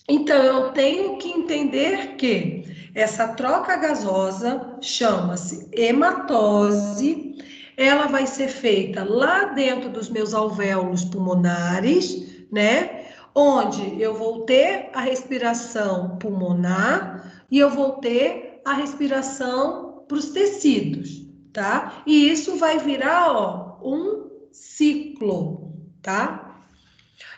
Então, eu tenho que entender que essa troca gasosa chama-se hematose, ela vai ser feita lá dentro dos meus alvéolos pulmonares, né? Onde eu vou ter a respiração pulmonar e eu vou ter a respiração para os tecidos, tá? E isso vai virar, ó, um ciclo, tá?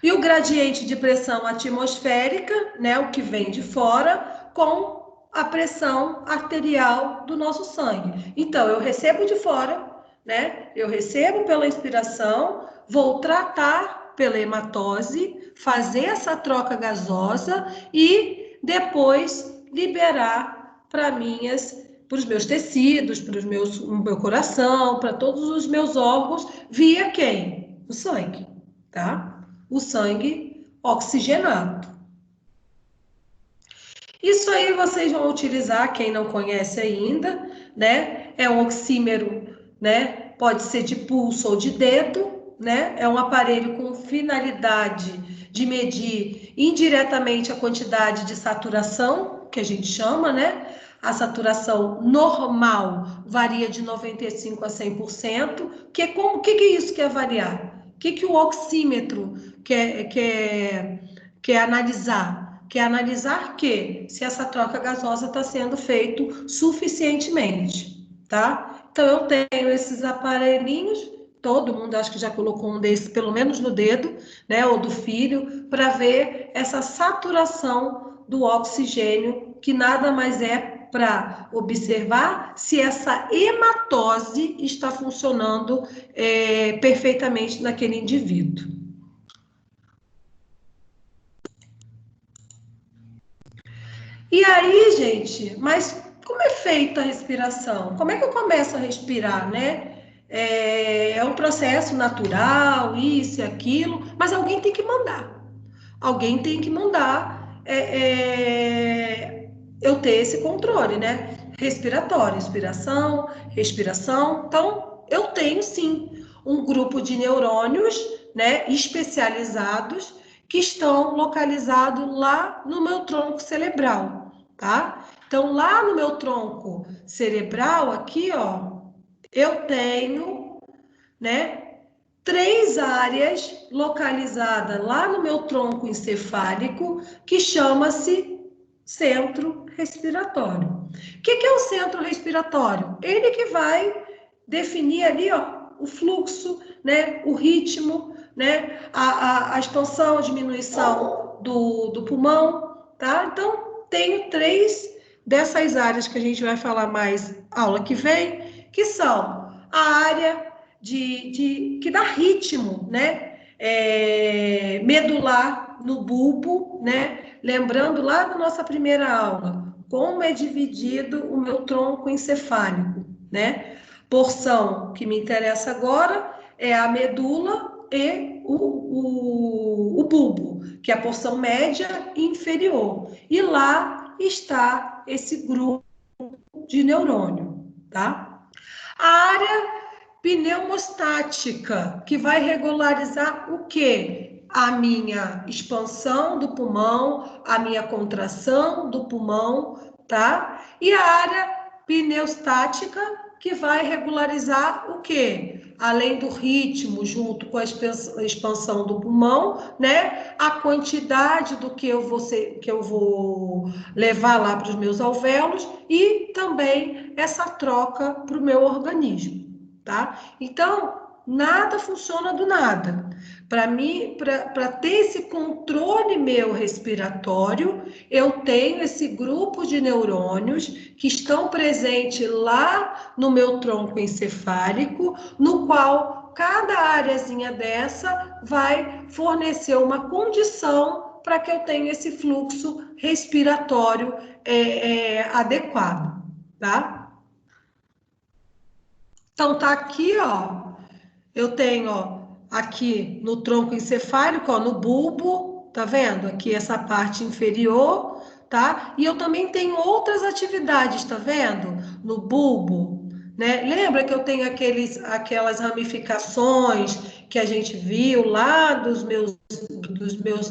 E o gradiente de pressão atmosférica, né, o que vem de fora, com a pressão arterial do nosso sangue. Então, eu recebo de fora, né? Eu recebo pela inspiração, vou tratar pela hematose, fazer essa troca gasosa e depois liberar para os meus tecidos, para o meu coração, para todos os meus órgãos, via quem? O sangue, tá? O sangue oxigenado. Isso aí vocês vão utilizar, quem não conhece ainda, né? É um oxímetro, né? Pode ser de pulso ou de dedo, né? É um aparelho com finalidade de medir indiretamente a quantidade de saturação, que a gente chama, né? A saturação normal varia de 95% a 100%. Que é isso que é variar? O que o oxímetro quer analisar? Quer analisar se essa troca gasosa está sendo feita suficientemente, tá? Então, eu tenho esses aparelhinhos, todo mundo acho que já colocou um desses, pelo menos no dedo, né, ou do filho, para ver essa saturação do oxigênio, que nada mais é para observar se essa hematose está funcionando perfeitamente naquele indivíduo. E aí, gente, mas como é feita a respiração? Como é que eu começo a respirar, né? É um processo natural, isso e aquilo, mas alguém tem que mandar. Alguém tem que mandar eu ter esse controle, né? Respiratório, inspiração, respiração. Então, eu tenho sim um grupo de neurônios, né, especializados que estão localizados lá no meu tronco cerebral, tá? Então, lá no meu tronco cerebral, aqui, ó, eu tenho, né, 3 áreas localizadas lá no meu tronco encefálico, que chama-se centro respiratório. O que é o centro respiratório? Ele que vai definir ali, ó, o fluxo, né, o ritmo, né, a expansão, a diminuição do pulmão, tá? Então, tenho 3 dessas áreas que a gente vai falar mais aula que vem, que são a área que dá ritmo, né? Medular no bulbo, né? Lembrando lá da nossa primeira aula, como é dividido o meu tronco encefálico, né? Porção que me interessa agora é a medula e o bulbo, que é a porção média e inferior. E lá está esse grupo de neurônio, tá? A área pneumostática, que vai regularizar o quê? A minha expansão do pulmão, a minha contração do pulmão, tá? E a área pneustática, que vai regularizar o quê? Além do ritmo, junto com a expansão do pulmão, né? A quantidade do que eu vou levar lá para os meus alvéolos e também essa troca para o meu organismo. Tá? Então, nada funciona do nada. Para mim, para ter esse controle meu respiratório, eu tenho esse grupo de neurônios que estão presentes lá no meu tronco encefálico, no qual cada áreazinha dessa vai fornecer uma condição para que eu tenha esse fluxo respiratório adequado, tá? Então, tá aqui, ó, eu tenho, ó, aqui no tronco encefálico, ó, no bulbo, tá vendo? Aqui essa parte inferior, tá? E eu também tenho outras atividades, tá vendo? No bulbo, né? Lembra que eu tenho aquelas ramificações que a gente viu lá dos meus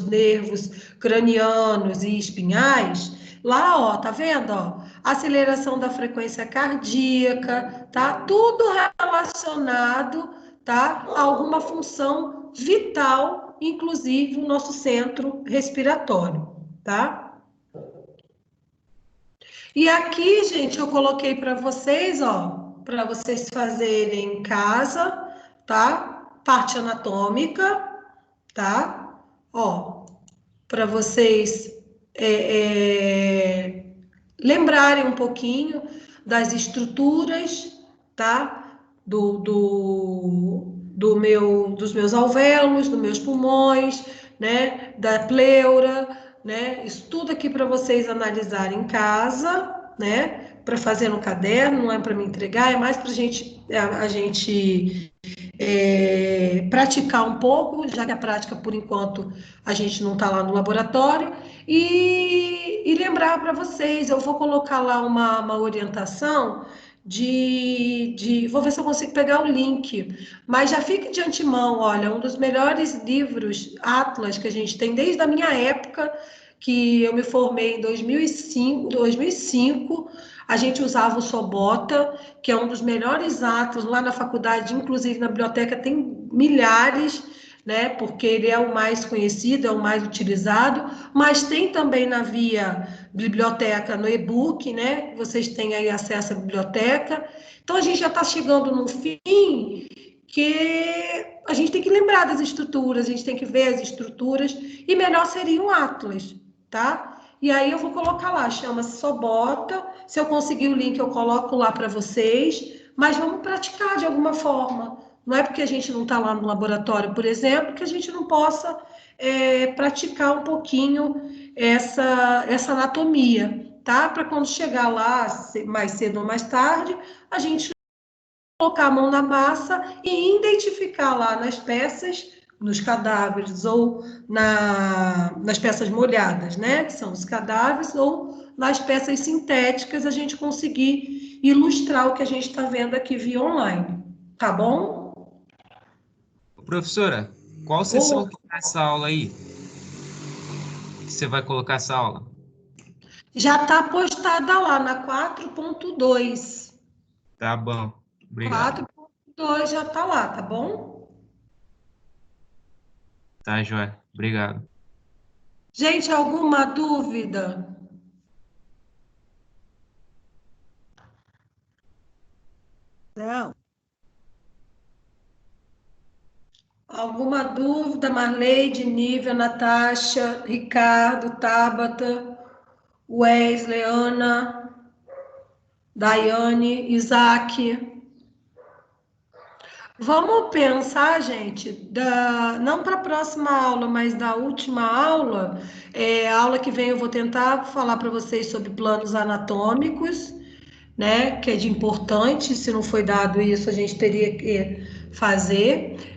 nervos cranianos e espinhais? Lá, ó, tá vendo, ó? Aceleração da frequência cardíaca, tá? Tudo relacionado, tá? A alguma função vital, inclusive o nosso centro respiratório, tá? E aqui, gente, eu coloquei para vocês, ó, para vocês fazerem em casa, tá? Parte anatômica, tá? Ó, para vocês lembrarem um pouquinho das estruturas, tá? Dos meus alvéolos, dos meus pulmões, né? Da pleura, né? Isso tudo aqui para vocês analisarem em casa, né? Para fazer no caderno, não é para me entregar, é mais para a gente praticar um pouco, já que a prática, por enquanto, a gente não está lá no laboratório, e lembrar para vocês, eu vou colocar lá uma orientação vou ver se eu consigo pegar o link, mas já fique de antemão, olha, um dos melhores livros, Atlas, que a gente tem desde a minha época, que eu me formei em 2005, a gente usava o Sobota, que é um dos melhores atlas lá na faculdade, inclusive na biblioteca tem milhares, né? Porque ele é o mais conhecido, é o mais utilizado, mas tem também na via biblioteca no e-book, né? Vocês têm aí acesso à biblioteca. Então a gente já está chegando no fim que a gente tem que lembrar das estruturas, a gente tem que ver as estruturas, e melhor seria um atlas, tá? E aí eu vou colocar lá, chama-se Sobota. Se eu conseguir o link, eu coloco lá para vocês, mas vamos praticar de alguma forma. Não é porque a gente não está lá no laboratório, por exemplo, que a gente não possa praticar um pouquinho essa anatomia, tá? Para quando chegar lá, mais cedo ou mais tarde, a gente colocar a mão na massa e identificar lá nas peças, nos cadáveres ou nas peças molhadas, né? Que são os cadáveres, ou nas peças sintéticas, a gente conseguir ilustrar o que a gente está vendo aqui via online. Tá bom? Professora, qual sessão que tá essa aula aí? Que você vai colocar essa aula? Já está postada lá na 4.2. Tá bom, obrigado. 4.2 já está lá, tá bom? Tá, joia. Obrigado. Gente, alguma dúvida? Não. Alguma dúvida, Marleide, Nívia, Natasha, Ricardo, Tabata, Wesley, Ana, Daiane, Isaac? Vamos pensar, gente, não para a próxima aula, mas da última aula. A aula que vem eu vou tentar falar para vocês sobre planos anatômicos, né? Que é de importante, se não foi dado isso, a gente teria que fazer.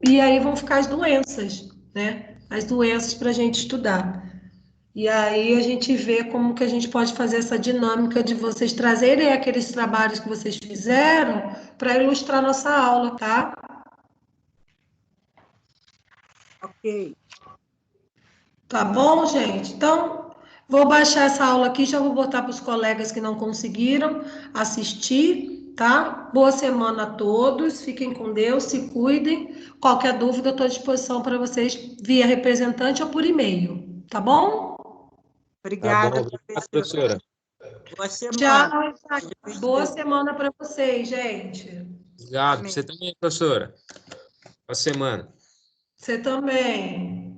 E aí vão ficar as doenças, né? As doenças para a gente estudar. E aí a gente vê como que a gente pode fazer essa dinâmica de vocês trazerem aqueles trabalhos que vocês fizeram para ilustrar nossa aula, tá? Ok. Tá bom, gente? Então, vou baixar essa aula aqui, já vou botar para os colegas que não conseguiram assistir, tá? Boa semana a todos, fiquem com Deus, se cuidem. Qualquer dúvida, eu estou à disposição para vocês via representante ou por e-mail, tá bom? Obrigada, Tá bom, obrigado, professora. Boa semana. Tchau, Isaac. Boa semana para vocês, gente. Obrigado. Você também, professora. Boa semana. Você também.